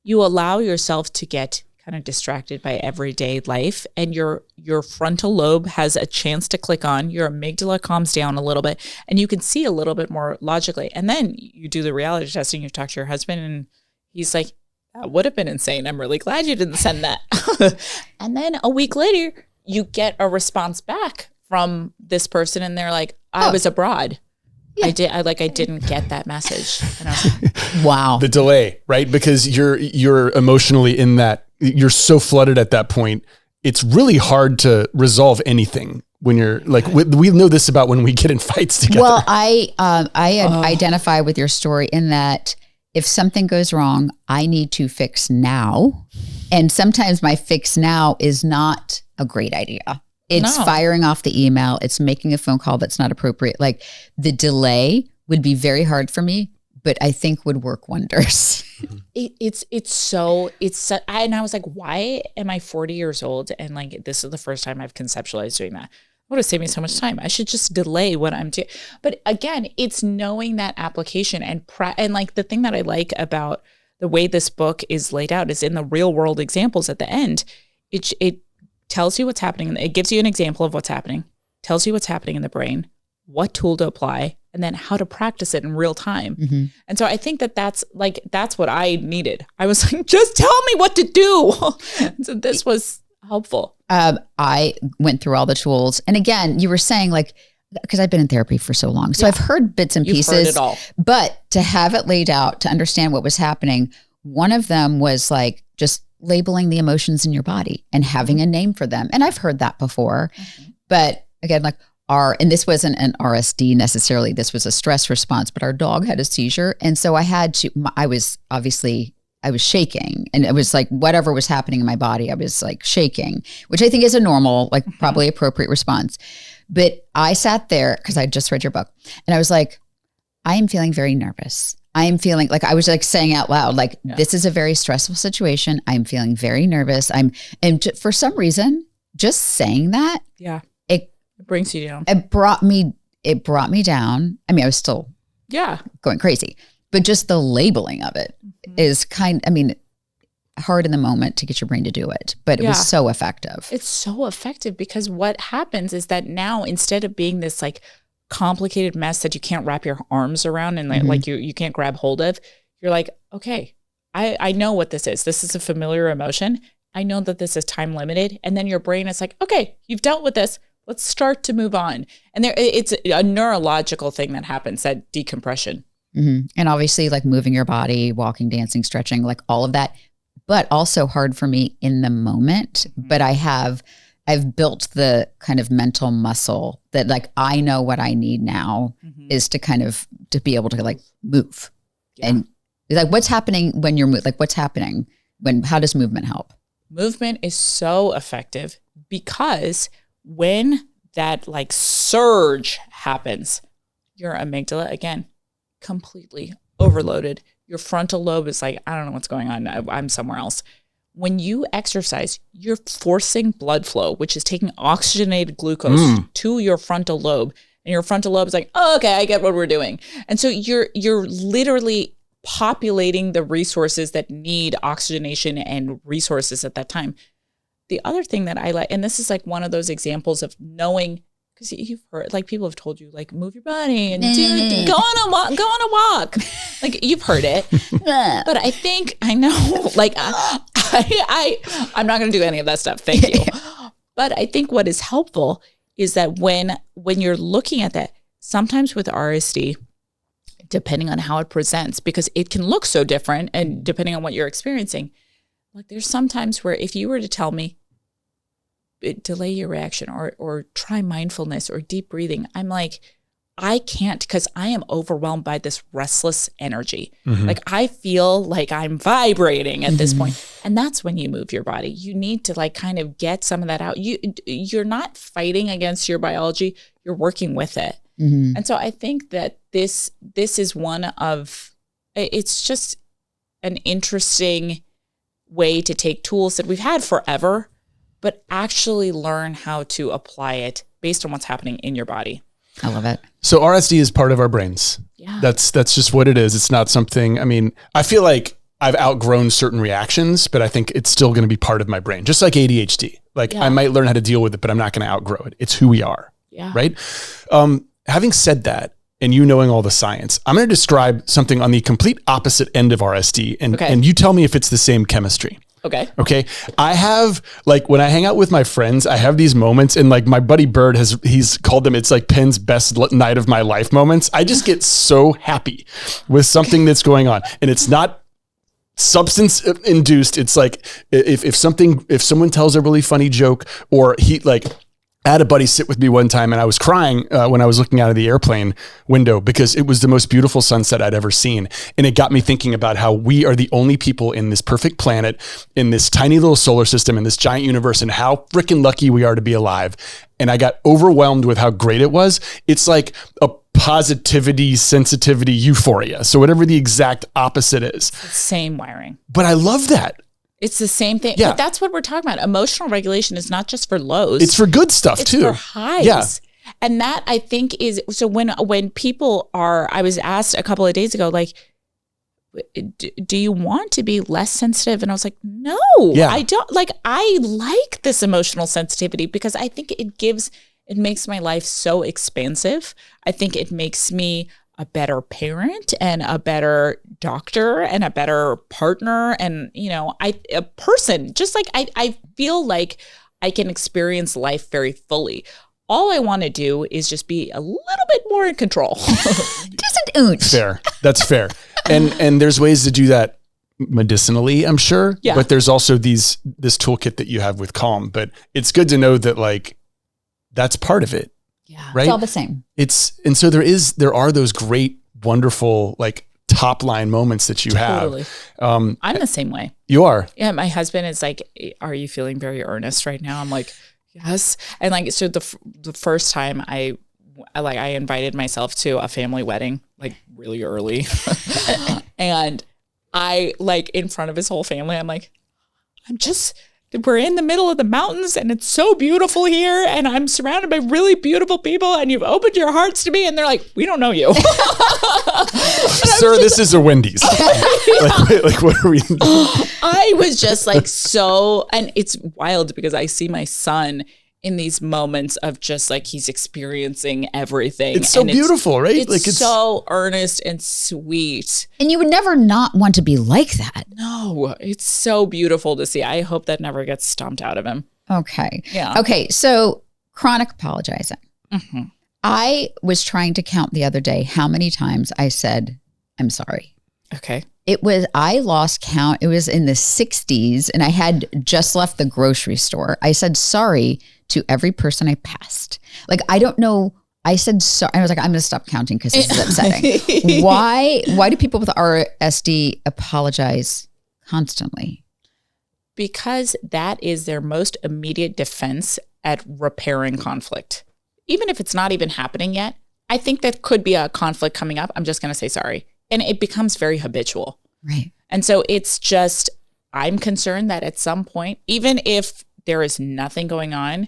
you allow yourself to get kind of distracted by everyday life, and your frontal lobe has a chance to click on, your amygdala calms down a little bit, and you can see a little bit more logically. And then you do the reality testing, you talk to your husband, and he's like, that would have been insane. I'm really glad you didn't send that. And then a week later, you get a response back from this person, and they're like, I was abroad. Yeah. I didn't get that message. And I was like, wow. The delay, right? Because you're emotionally in that, you're so flooded at that point. It's really hard to resolve anything when you're like, we know this about when we get in fights together. Well, I identify with your story in that if something goes wrong, I need to fix now. And sometimes my fix now is not a great idea. It's firing off the email. It's making a phone call that's not appropriate. Like, the delay would be very hard for me, but I think would work wonders. And I was like, why am I 40 years old? And like, this is the first time I've conceptualized doing that. It would have saved me so much time. I should just delay what I'm doing. But again, it's knowing that application and like the thing that I like about the way this book is laid out is in the real world examples at the end. It tells you what's happening. It gives you an example of what's happening, tells you what's happening in the brain, what tool to apply, and then how to practice it in real time. Mm-hmm. And so I think that's what I needed. I was like, just tell me what to do. So this was helpful. I went through all the tools. And again, you were saying, like, because I've been in therapy for so long. So I've heard bits and pieces. Heard it all. But to have it laid out, to understand what was happening, one of them was like just labeling the emotions in your body and having a name for them. And I've heard that before. Mm-hmm. But again, like and this wasn't an RSD necessarily, this was a stress response, but our dog had a seizure. And so I was shaking, and it was like whatever was happening in my body, I was like shaking, which I think is a normal, like probably appropriate response. But I sat there because I just read your book, and I was like, I am feeling very nervous. I am feeling like, I was like saying out loud, like, this is a very stressful situation. I'm feeling very nervous. For some reason, just saying that, it brings you down. It brought me down. I mean, I was still going crazy, but just the labeling of it is hard in the moment to get your brain to do it, but it was so effective. It's so effective because what happens is that now, instead of being this like complicated mess that you can't wrap your arms around and like you can't grab hold of, you're like, okay, I know what this is. This is a familiar emotion. I know that this is time limited. And then your brain is like, okay, you've dealt with this. Let's start to move on. And it's a neurological thing that happens, that decompression. Mm-hmm. And obviously like moving your body, walking, dancing, stretching, like all of that, but also hard for me in the moment. But I've built the kind of mental muscle that like, I know what I need now is to kind of, to be able to like move. Yeah. And like, what's happening when you're like, what's happening how does movement help? Movement is so effective because when that like surge happens, your amygdala, again, completely overloaded. Your frontal lobe is like, I don't know what's going on. I'm somewhere else. When you exercise, you're forcing blood flow, which is taking oxygenated glucose to your frontal lobe. And your frontal lobe is like, oh, okay, I get what we're doing. And so you're literally populating the resources that need oxygenation and resources at that time. The other thing that I like, and this is like one of those examples of knowing, because you've heard, like people have told you, like move your body and go on a walk. Like you've heard it. But I think, I know, like I'm not going to do any of that stuff. Thank you. But I think what is helpful is that when you're looking at that, sometimes with RSD, depending on how it presents, because it can look so different and depending on what you're experiencing, like there's sometimes where if you were to tell me, delay your reaction or try mindfulness or deep breathing, I'm like, I can't, because I am overwhelmed by this restless energy. Like I feel like I'm vibrating at this point. And that's when you move your body. You need to like kind of get some of that out. You're not fighting against your biology, you're working with it. And so I think that this is one of, it's just an interesting way to take tools that we've had forever, but actually learn how to apply it based on what's happening in your body. I love it. So RSD is part of our brains. Yeah. That's just what it is. It's not something, I mean, I feel like I've outgrown certain reactions, but I think it's still going to be part of my brain. Just like ADHD. Like I might learn how to deal with it, but I'm not going to outgrow it. It's who we are. Yeah. Right? Having said that, and you knowing all the science, I'm going to describe something on the complete opposite end of RSD. And you tell me if it's the same chemistry. Okay. I have, like, when I hang out with my friends, I have these moments, and like my buddy Bird he's called them, it's like Penn's best night of my life moments. I just get so happy with something that's going on, and it's not substance induced. It's like, if someone tells a really funny joke, or I had a buddy sit with me one time and I was crying when I was looking out of the airplane window because it was the most beautiful sunset I'd ever seen. And it got me thinking about how we are the only people in this perfect planet, in this tiny little solar system, in this giant universe, and how freaking lucky we are to be alive. And I got overwhelmed with how great it was. It's like a positivity, sensitivity, euphoria. So whatever the exact opposite is. Same wiring. But I love that. It's the same thing. Yeah. But that's what we're talking about. Emotional regulation is not just for lows. It's for good stuff too. It's for highs. Yeah. And that I think is, so when people are, I was asked a couple of days ago, like, do you want to be less sensitive? And I was like, no, I don't. Like, I like this emotional sensitivity because I think it makes my life so expansive. I think it makes me a better parent and a better doctor and a better partner. And, a person, just like I feel like I can experience life very fully. All I want to do is just be a little bit more in control. Just an ounce. Fair. That's fair. And there's ways to do that medicinally, I'm sure. Yeah. But there's also this toolkit that you have with Calm. But it's good to know that like that's part of it. Yeah. Right. It's all the same. And so there are those great, wonderful, like top line moments that you Totally. have. I'm the same way. You are. Yeah. My husband is like, are you feeling very earnest right now? I'm like, yes. And like, so the first time I invited myself to a family wedding, like really early. And I like in front of his whole family, I'm like, we're in the middle of the mountains and it's so beautiful here. And I'm surrounded by really beautiful people and you've opened your hearts to me. And they're like, we don't know you. Sir, this is a Wendy's. like what are we? I was just like, so, and it's wild because I see my son in these moments of just like he's experiencing everything. It's so beautiful, right? It's so earnest and sweet. And you would never not want to be like that. No, it's so beautiful to see. I hope that never gets stomped out of him. Okay. Yeah. Okay. So chronic apologizing. Mm-hmm. I was trying to count the other day how many times I said, I'm sorry. Okay. I lost count. It was in the 60s and I had just left the grocery store. I said sorry to every person I passed. Like, I don't know. I said sorry. I was like, I'm going to stop counting because this is upsetting. Why do people with RSD apologize constantly? Because that is their most immediate defense at repairing conflict. Even if it's not even happening yet, I think that could be a conflict coming up. I'm just going to say sorry. And it becomes very habitual. Right. And so it's just, I'm concerned that at some point, even if there is nothing going on,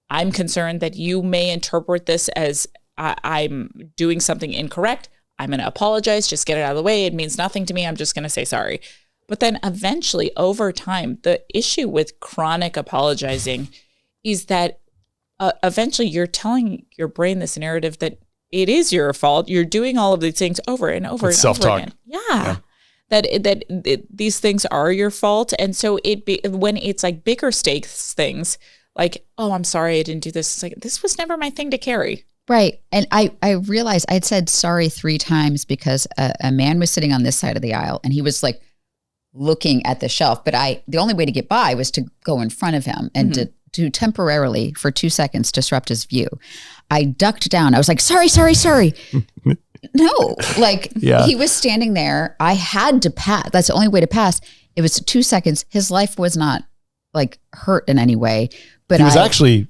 I'm concerned that you may interpret this as I'm doing something incorrect. I'm going to apologize, just get it out of the way. It means nothing to me. I'm just going to say sorry. But then eventually, over time, the issue with chronic apologizing is that eventually you're telling your brain this narrative that it is your fault. You're doing all of these things over and over and self-talk. over again. Yeah. That these things are your fault. And so when it's like bigger stakes things, like, oh, I'm sorry I didn't do this. It's like, this was never my thing to carry. Right. And I realized I'd said sorry 3 times because a man was sitting on this side of the aisle and he was like looking at the shelf. But the only way to get by was to go in front of him and to temporarily for 2 seconds disrupt his view. I ducked down. I was like, sorry. No, like he was standing there. I had to pass. That's the only way to pass. It was 2 seconds. His life was not like hurt in any way, but he was actually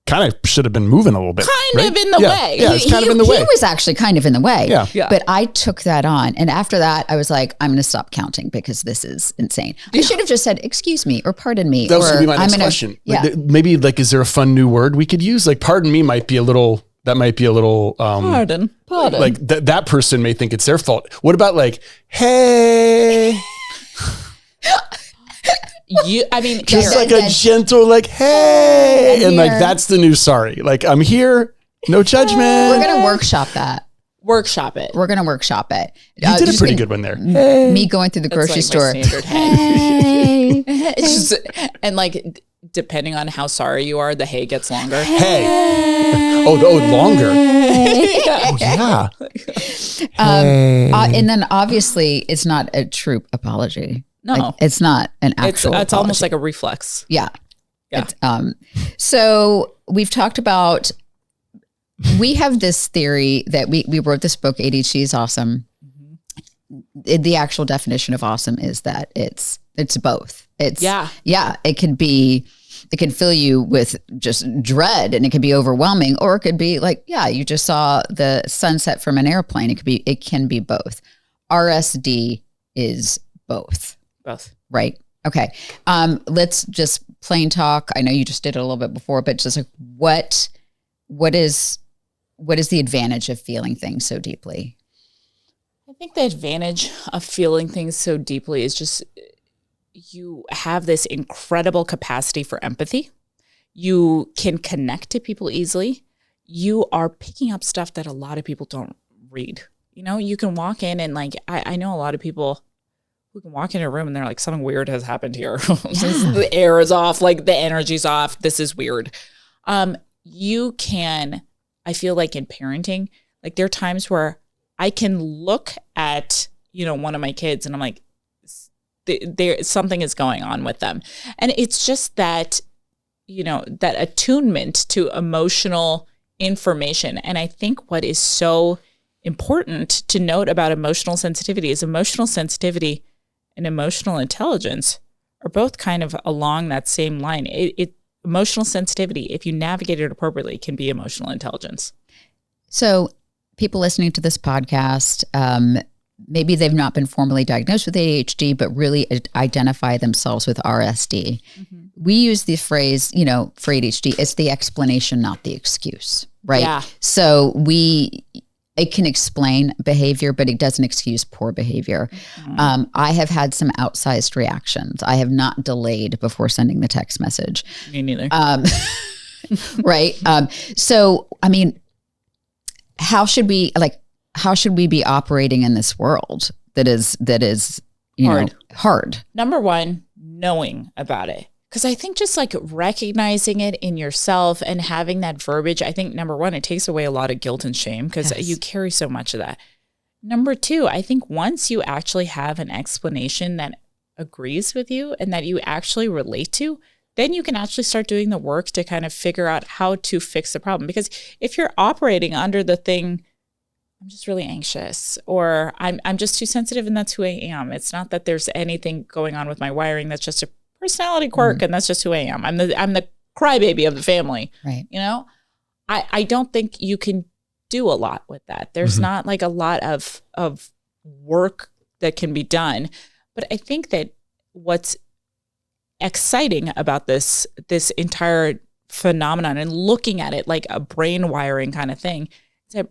kind of should have been moving a little bit. Kind of in the way. Yeah, it's kind of in the way. He was actually kind of in the way. Yeah. But I took that on. And after that, I was like, I'm going to stop counting because this is insane. I should have just said, excuse me, or pardon me. That was going to be my next question. Yeah. Like, maybe like, is there a fun new word we could use? Like, pardon me might be a little, Pardon. Like that person may think it's their fault. What about like, hey? Just like a gentle, like, hey, and like that's the new sorry. Like, I'm here, no judgment. We're gonna workshop that. Workshop it. We're gonna workshop it. You did a pretty good one there. Me going through the grocery store. Hey. It's just, and like depending on how sorry you are, the hey gets longer. Hey. Oh, longer. Oh, yeah. And then obviously it's not a true apology. No, like, it's not an actual. It's almost like a reflex. Yeah. Yeah. So we've talked about. We have this theory that we wrote this book. ADHD is awesome. Mm-hmm. The actual definition of awesome is that it's both. It can fill you with just dread and it can be overwhelming, or it could be like, you just saw the sunset from an airplane. It can be both. RSD is both. Both. Right. Okay. Let's just plain talk. I know you just did it a little bit before, but just like what is the advantage of feeling things so deeply? I think the advantage of feeling things so deeply is just you have this incredible capacity for empathy. You can connect to people easily. You are picking up stuff that a lot of people don't read. You know, you can walk in and like, I know a lot of people who can walk into a room and they're like, something weird has happened here. The air is off, like the energy's off. This is weird. You can, I feel like in parenting, like there are times where I can look at, one of my kids and I'm like, there something is going on with them. And it's just that, that attunement to emotional information. And I think what is so important to note about emotional sensitivity is emotional sensitivity and emotional intelligence are both kind of along that same line. Emotional sensitivity, if you navigate it appropriately, can be emotional intelligence. So people listening to this podcast, maybe they've not been formally diagnosed with ADHD, but really identify themselves with RSD. Mm-hmm. We use the phrase, for ADHD, it's the explanation, not the excuse, right? Yeah. So it can explain behavior, but it doesn't excuse poor behavior. Mm-hmm. I have had some outsized reactions. I have not delayed before sending the text message. Me neither. Right. So, I mean, how should we be operating in this world that is, hard? Number one, knowing about it. Because I think just like recognizing it in yourself and having that verbiage, I think number one, it takes away a lot of guilt and shame because you carry so much of that. Number two, I think once you actually have an explanation that agrees with you and that you actually relate to, then you can actually start doing the work to kind of figure out how to fix the problem. Because if you're operating under the thing, I'm just really anxious, or I'm just too sensitive and that's who I am. It's not that there's anything going on with my wiring. That's just a personality quirk and that's just who I am. I'm the crybaby of the family. Right. I don't think you can do a lot with that. There's not like a lot of work that can be done. But I think that what's exciting about this entire phenomenon and looking at it like a brain wiring kind of thing is that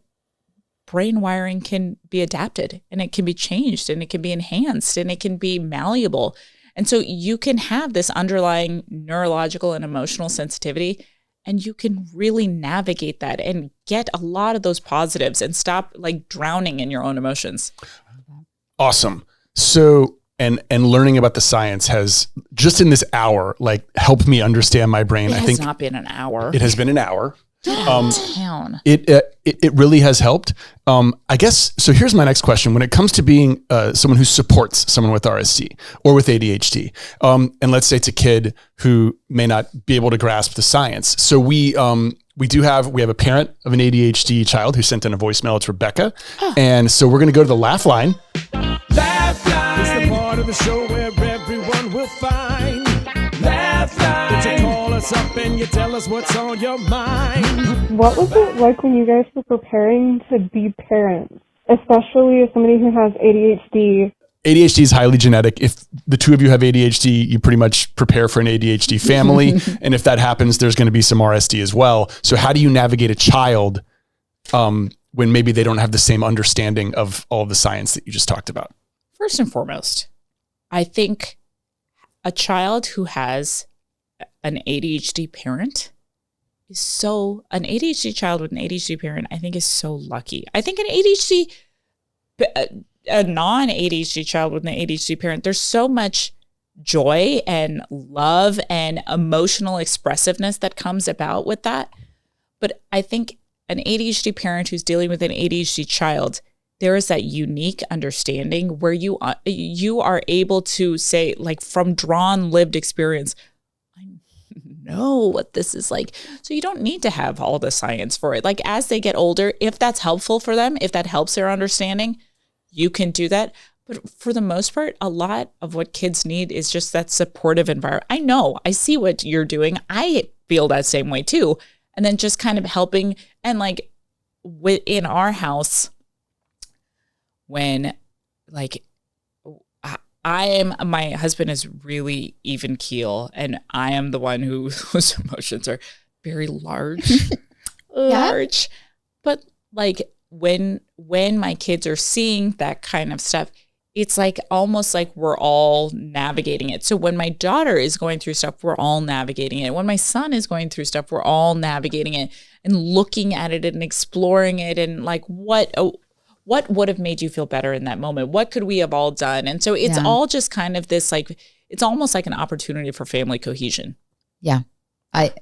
brain wiring can be adapted and it can be changed and it can be enhanced and it can be malleable. And so you can have this underlying neurological and emotional sensitivity, and you can really navigate that and get a lot of those positives and stop like drowning in your own emotions. Awesome. So, and learning about the science has just in this hour, like helped me understand my brain. It has not been an hour. It has been an hour. Town. It really has helped. I guess, so here's my next question. When it comes to being someone who supports someone with RSD or with ADHD, and let's say it's a kid who may not be able to grasp the science. So we have a parent of an ADHD child who sent in a voicemail. It's Rebecca. And so we're going to go to the laugh line. Laugh line. It's the part of the show where everyone will find. Laugh line. That you call us up and you tell us what's on your mind. What was it like when you guys were preparing to be parents, especially as somebody who has ADHD? ADHD is highly genetic. If the two of you have ADHD, you pretty much prepare for an ADHD family. And if that happens, there's going to be some RSD as well. So how do you navigate a child when maybe they don't have the same understanding of all of the science that you just talked about? First and foremost, I think a child who has an ADHD parent an ADHD child with an ADHD parent, I think is so lucky. I think a non-ADHD child with an ADHD parent, there's so much joy and love and emotional expressiveness that comes about with that. But I think an ADHD parent who's dealing with an ADHD child, there is that unique understanding where you are able to say, like, from drawn lived experience, I know what this is like. So you don't need to have all the science for it. Like, as they get older, if that's helpful for them, if that helps their understanding, you can do that. But for the most part, a lot of what kids need is just that supportive environment. I know, I see what you're doing. I feel that same way too. And then just kind of helping. And like in our house, when like my husband is really even keel, and I am the one whose emotions are very large. But like when my kids are seeing that kind of stuff, it's like almost like we're all navigating it. So when my daughter is going through stuff, we're all navigating it. When my son is going through stuff, we're all navigating it and looking at it and exploring it and like what would have made you feel better in that moment? What could we have all done? And so it's all just kind of this, like, it's almost like an opportunity for family cohesion. Yeah. I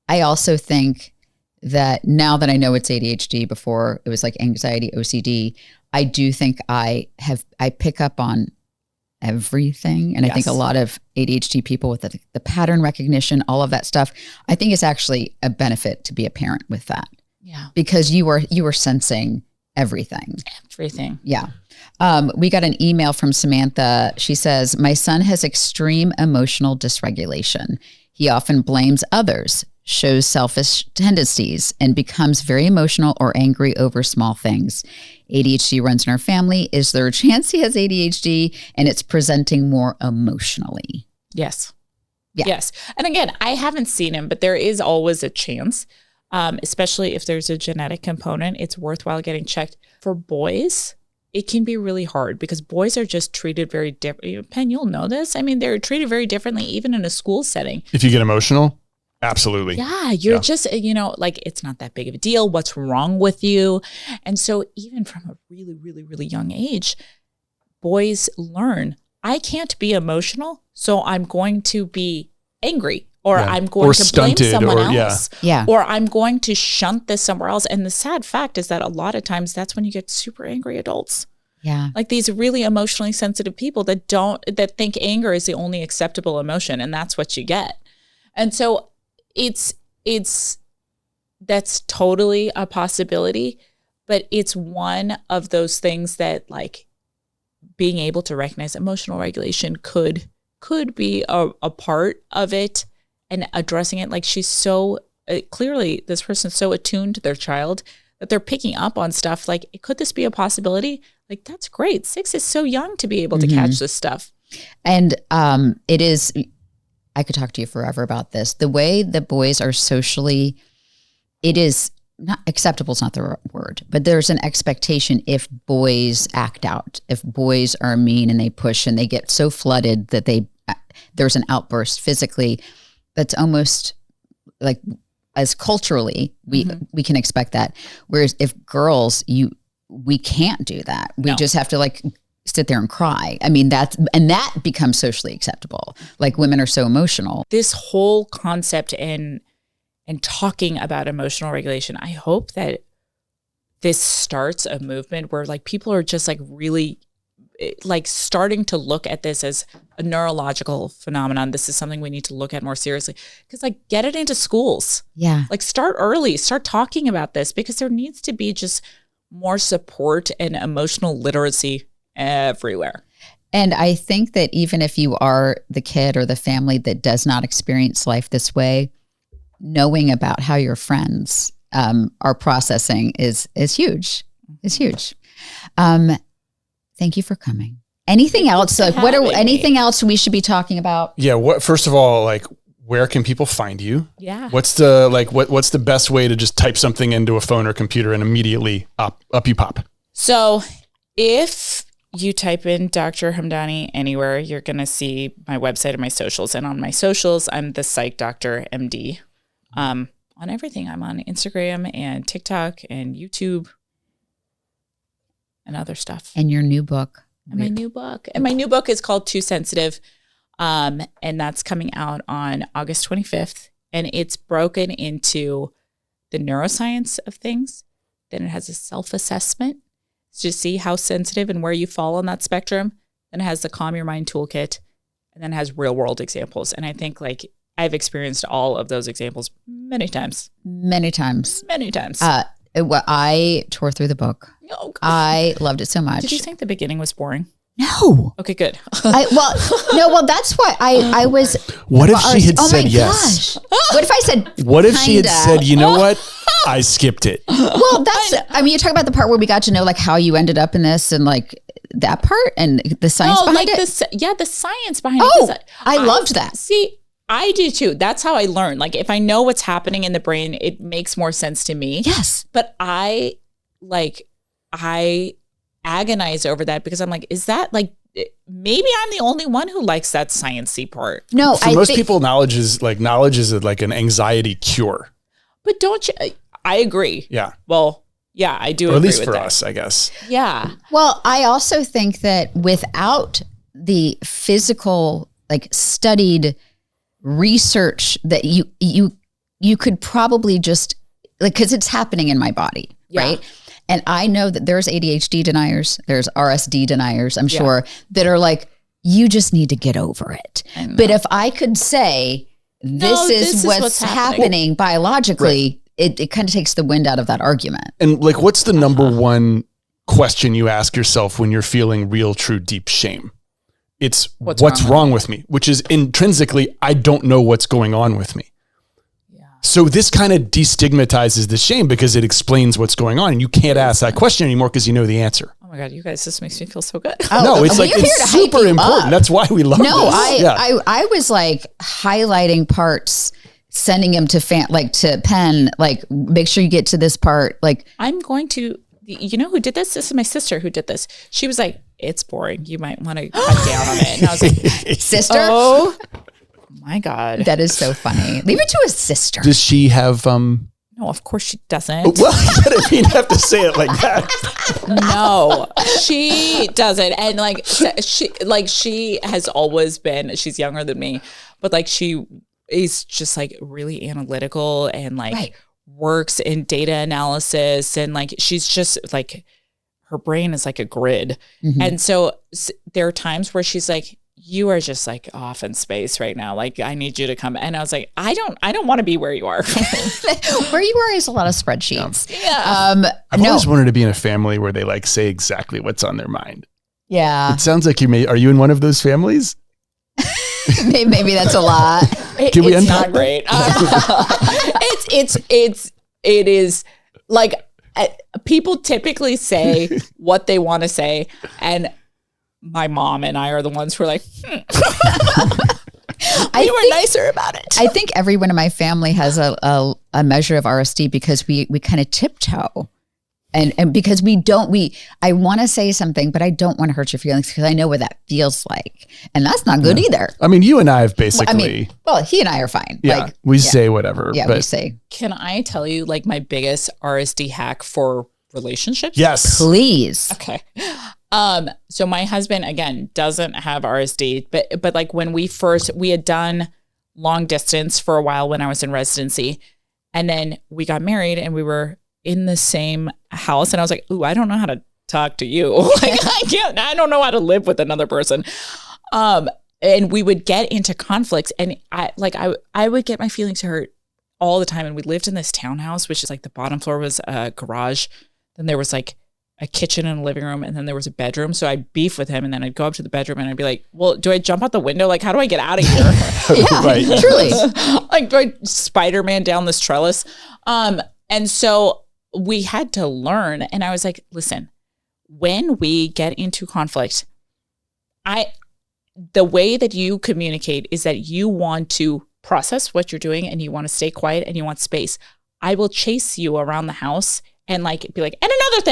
also think that now that I know it's ADHD, before it was like anxiety, OCD, I do think I pick up on everything. And I think a lot of ADHD people with the pattern recognition, all of that stuff, I think it's actually a benefit to be a parent with that. Yeah. Because you are sensing everything. Yeah. We got an email from Samantha. She says, my son has extreme emotional dysregulation. He often blames others, shows selfish tendencies, and becomes very emotional or angry over small things. ADHD runs in our family. Is there a chance he has ADHD and it's presenting more emotionally? Yes. Yeah. Yes. And again, I haven't seen him, but there is always a chance. Especially if there's a genetic component, it's worthwhile getting checked. For boys, it can be really hard because boys are just treated very different. Penn, you'll know this. I mean, they're treated very differently, even in a school setting. If you get emotional? Absolutely. Yeah, you're just, like, it's not that big of a deal. What's wrong with you? And so even from a really, really, really young age, boys learn, I can't be emotional, so I'm going to be angry, or I'm going to blame someone else, or I'm going to shunt this somewhere else. And the sad fact is that a lot of times that's when you get super angry adults. Yeah. Like these really emotionally sensitive people that think anger is the only acceptable emotion, and that's what you get. And so that's totally a possibility, but it's one of those things that, like, being able to recognize emotional regulation could be a part of it, and addressing it. Like, she's so clearly, this person's so attuned to their child that they're picking up on stuff. Like, could this be a possibility? Like, that's great. 6 is so young to be able to catch this stuff. And it is, I could talk to you forever about this. The way that boys are socially, it is not acceptable, is not the word, but there's an expectation if boys act out, if boys are mean and they push and they get so flooded that there's an outburst physically, that's almost like, as culturally, we can expect that. Whereas if girls, we can't do that. We just have to, like, sit there and cry. I mean, that becomes socially acceptable. Like, women are so emotional. This whole concept and talking about emotional regulation, I hope that this starts a movement where, like, people are just, like, really, like, starting to look at this as a neurological phenomenon. This is something we need to look at more seriously, because, like, get it into schools. Yeah. Like, start early, start talking about this, because there needs to be just more support and emotional literacy everywhere. And I think that even if you are the kid or the family that does not experience life this way, knowing about how your friends are processing is huge. It's huge. Thank you for coming. Anything else? Like, anything else we should be talking about? Yeah. First of all, like, where can people find you? Yeah. What's the best way to just type something into a phone or computer and immediately up you pop? So if you type in Dr. Hamdani anywhere, you're going to see my website and my socials. And on my socials, I'm the Psych Doctor MD. On everything, I'm on Instagram and TikTok and YouTube and other stuff. And your new book. And my new book is called Too Sensitive. And that's coming out on August 25th. And it's broken into the neuroscience of things. Then it has a self-assessment to see how sensitive and where you fall on that spectrum. Then it has the Calm Your Mind Toolkit. And then it has real world examples. And I think, like, I've experienced all of those examples many times. I tore through the book. Oh, God. I loved it so much. Did you think the beginning was boring? No. Okay, good. That's why I was. What if she had said yes? What if I said? What if she had said, you know what? I skipped it. Well, you talk about the part where we got to know, like, how you ended up in this, and, like, that part and the science behind it. The science behind it. I loved that. See, I do too. That's how I learn. Like, if I know what's happening in the brain, it makes more sense to me. Yes. But I agonize over that, because I'm like, is that, like, maybe I'm the only one who likes that sciencey part. No, for most people, knowledge is like an anxiety cure. But don't you? I agree. Yeah. Well, yeah, I do. Or at least with for that. us, I guess. Yeah. Well, I also think that without the physical, like, studied research that you could probably just, like, because it's happening in my body, right? And I know that there's ADHD deniers, there's RSD deniers, I'm sure, that are like, you just need to get over it. But if I could say, this is what's happening biologically, it kind of takes the wind out of that argument. And, like, what's the number one question you ask yourself when you're feeling real, true, deep shame? It's what's wrong with me, which is intrinsically, I don't know what's going on with me. So this kind of destigmatizes the shame, because it explains what's going on, and you can't ask that question anymore because you know the answer. Oh my God, you guys, this makes me feel so good. No, it's like, it's super important. That's why we love this. I was, like, highlighting parts, sending them to to Penn, like, make sure you get to this part. Like, I'm going to, you know who did this? This is my sister who did this. She was like, it's boring. You might want to cut down on it. And I was like, sister? Oh my God. That is so funny. Leave it to his sister. Does she have, No, of course she doesn't. well, I didn't have to say it like that. No, she doesn't. And like she has always been, she's younger than me, but like she is just like really analytical and like works in data analysis. And like, she's just like, her brain is like a grid. And so there are times where she's like, you are just like off in space right now. Like, I need you to come. And I was like, I don't want to be where you are. Where you are is a lot of spreadsheets. Yeah. I've always wanted to be in a family where they like say exactly what's on their mind. Yeah. It sounds like are you in one of those families? Maybe that's a lot. Can we It's unpack not great. It is like people typically say what they want to say, and my mom and I are the ones who are like, we were nicer about it. I think everyone in my family has a measure of RSD because we kind of tiptoe. And because I want to say something, but I don't want to hurt your feelings because I know what that feels like. And that's not good either. I mean, you and I have basically. Well, he and I are fine. Yeah. We say whatever. Yeah, but we say. Can I tell you like my biggest RSD hack for relationships? Yes. Please. Okay. So my husband, again, doesn't have RSD, but like when we had done long distance for a while when I was in residency, and then we got married and we were in the same house, and I was like, ooh, I don't know how to talk to you. Like, I don't know how to live with another person. And we would get into conflicts, and I would get my feelings hurt all the time. And we lived in this townhouse, which is like the bottom floor was a garage. Then there was like a kitchen and a living room, and then there was a bedroom. So I'd beef with him, and then I'd go up to the bedroom and I'd be like, well, do I jump out the window? Like, how do I get out of here? Yeah, Right. truly. Like, do I Spider-Man down this trellis? And so we had to learn. And I was like, listen, when we get into conflict, the way that you communicate is that you want to process what you're doing and you want to stay quiet and you want space. I will chase you around the house and like be like, and another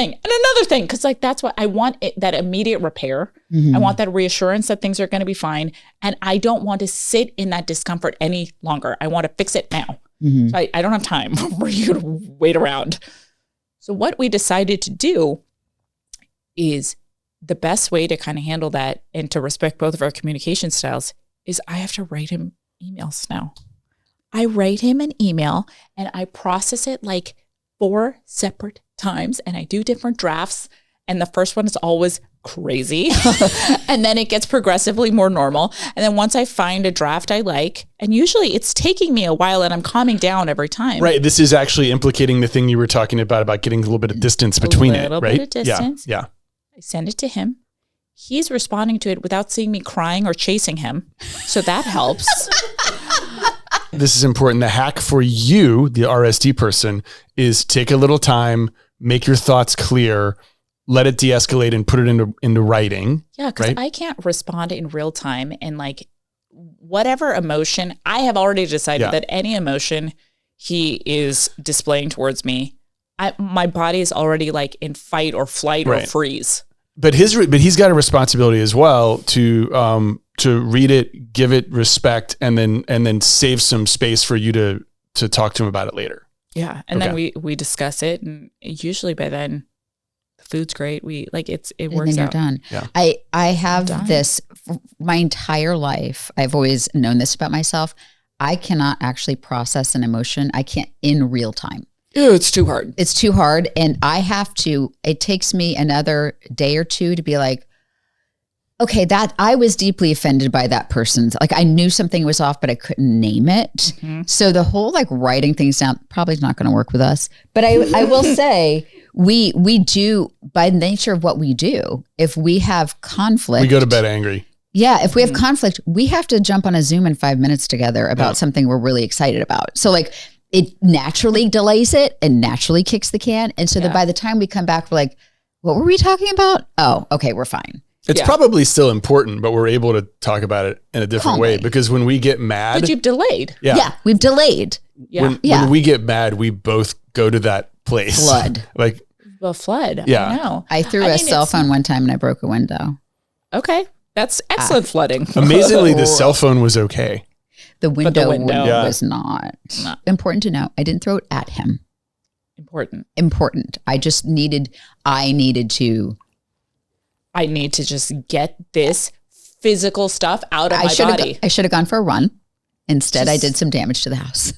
thing. Cause like, that's what I want, that immediate repair. I want that reassurance that things are going to be fine. And I don't want to sit in that discomfort any longer. I want to fix it now. So I don't have time for you to wait around. So what we decided to do is the best way to kind of handle that and to respect both of our communication styles is I have to write him emails now. I write him an email and I process it like 4 separate times, and I do different drafts. And the first one is always crazy. And then it gets progressively more normal. And then once I find a draft I like, and usually it's taking me a while and I'm calming down every time. Right. This is actually implicating the thing you were talking about getting a little bit of distance between it, right? A little bit of distance. Yeah. I send it to him. He's responding to it without seeing me crying or chasing him. So that helps. This is important. The hack for you, the RSD person, is take a little time, make your thoughts clear, let it de-escalate and put it into writing. Yeah, because right? I can't respond in real time. And like whatever emotion, I have already decided that any emotion he is displaying towards me, my body is already like in fight or flight or freeze. But he's got a responsibility as well to read it, give it respect, and then save some space for you to talk to him about it later. Yeah, and then we discuss it, and usually by then the food's great. We like it works and then out. You're done. Yeah. I have this my entire life. I've always known this about myself. I cannot actually process an emotion. I can't in real time. Ew, it's too hard. It's too hard. And it takes me another day or two to be like, okay, that I was deeply offended by that person's, like I knew something was off, but I couldn't name it. Mm-hmm. So the whole like writing things down probably is not going to work with us. But I will say we do, by nature of what we do, if we have conflict. We go to bed angry. Yeah. If we have conflict, we have to jump on a Zoom in 5 minutes together about something we're really excited about. So like it naturally delays it and naturally kicks the can. And so that by the time we come back, we're like, what were we talking about? Oh, okay, we're fine. It's probably still important, but we're able to talk about it in a different way because when we get mad. But you've delayed. Yeah, we've delayed. Yeah. When we get mad, we both go to that place. Flood. Like, well, flood. Yeah. I know. I threw a cell phone one time and I broke a window. Okay. That's excellent flooding. Amazingly, the cell phone was okay. The window, window. was not. Important to know. I didn't throw it at him. Important. I need to just get this physical stuff out of my body. I should have gone for a run. Instead, I did some damage to the house.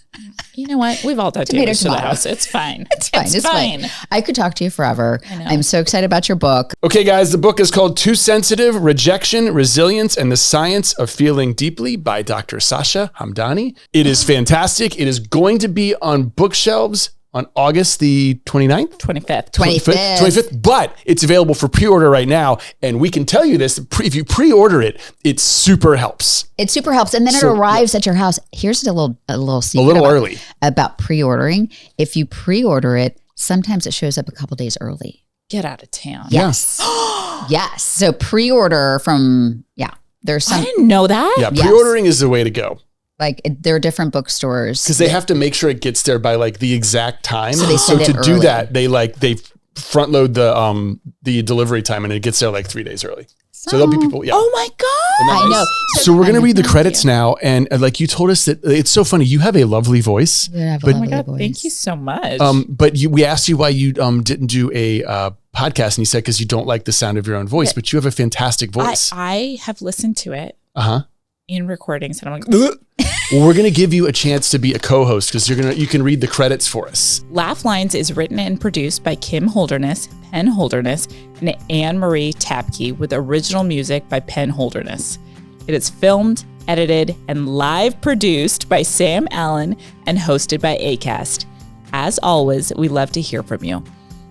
You know what? We've all done damage to the house. It's fine. It's fine. I could talk to you forever. I'm so excited about your book. Okay, guys, the book is called Too Sensitive, Rejection, Resilience, and the Science of Feeling Deeply by Dr. Sasha Hamdani. It is fantastic. It is going to be on bookshelves on August the 29th? 25th. But it's available for pre-order right now. And we can tell you this, if you pre-order it, it super helps. It super helps. And then it arrives at your house. Here's a little secret early about pre-ordering. If you pre-order it, sometimes it shows up a couple days early. Get out of town. Yes. Yes. So pre-order from, there's some. I didn't know that. Yeah, pre-ordering is the way to go. Like there are different bookstores because they have to make sure it gets there by like the exact time. So they send it early. Do that, they front load the delivery time and it gets there like 3 days early. So there'll be people. Yeah. Oh my God. I know. So we're gonna read the credits now, and like you told us that it's so funny. You have a lovely voice. Oh my God! Voice. Thank you so much. But we asked you why you didn't do a podcast, and you said because you don't like the sound of your own voice. But you have a fantastic voice. I have listened to it. In recordings, and I'm like, well, we're going to give you a chance to be a co-host because you can read the credits for us. Laugh Lines is written and produced by Kim Holderness, Penn Holderness, and Anne-Marie Tapke with original music by Penn Holderness. It is filmed, edited, and live produced by Sam Allen and hosted by Acast. As always, we love to hear from you.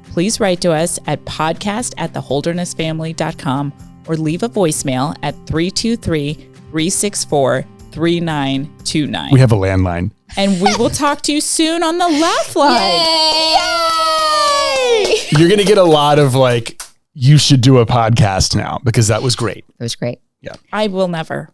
Please write to us at podcast@theholdernessfamily.com or leave a voicemail at 323-364-3929. We have a landline. And we will talk to you soon on the Laugh Line. Yay! You're going to get a lot of like, you should do a podcast now because that was great. It was great. Yeah. I will never.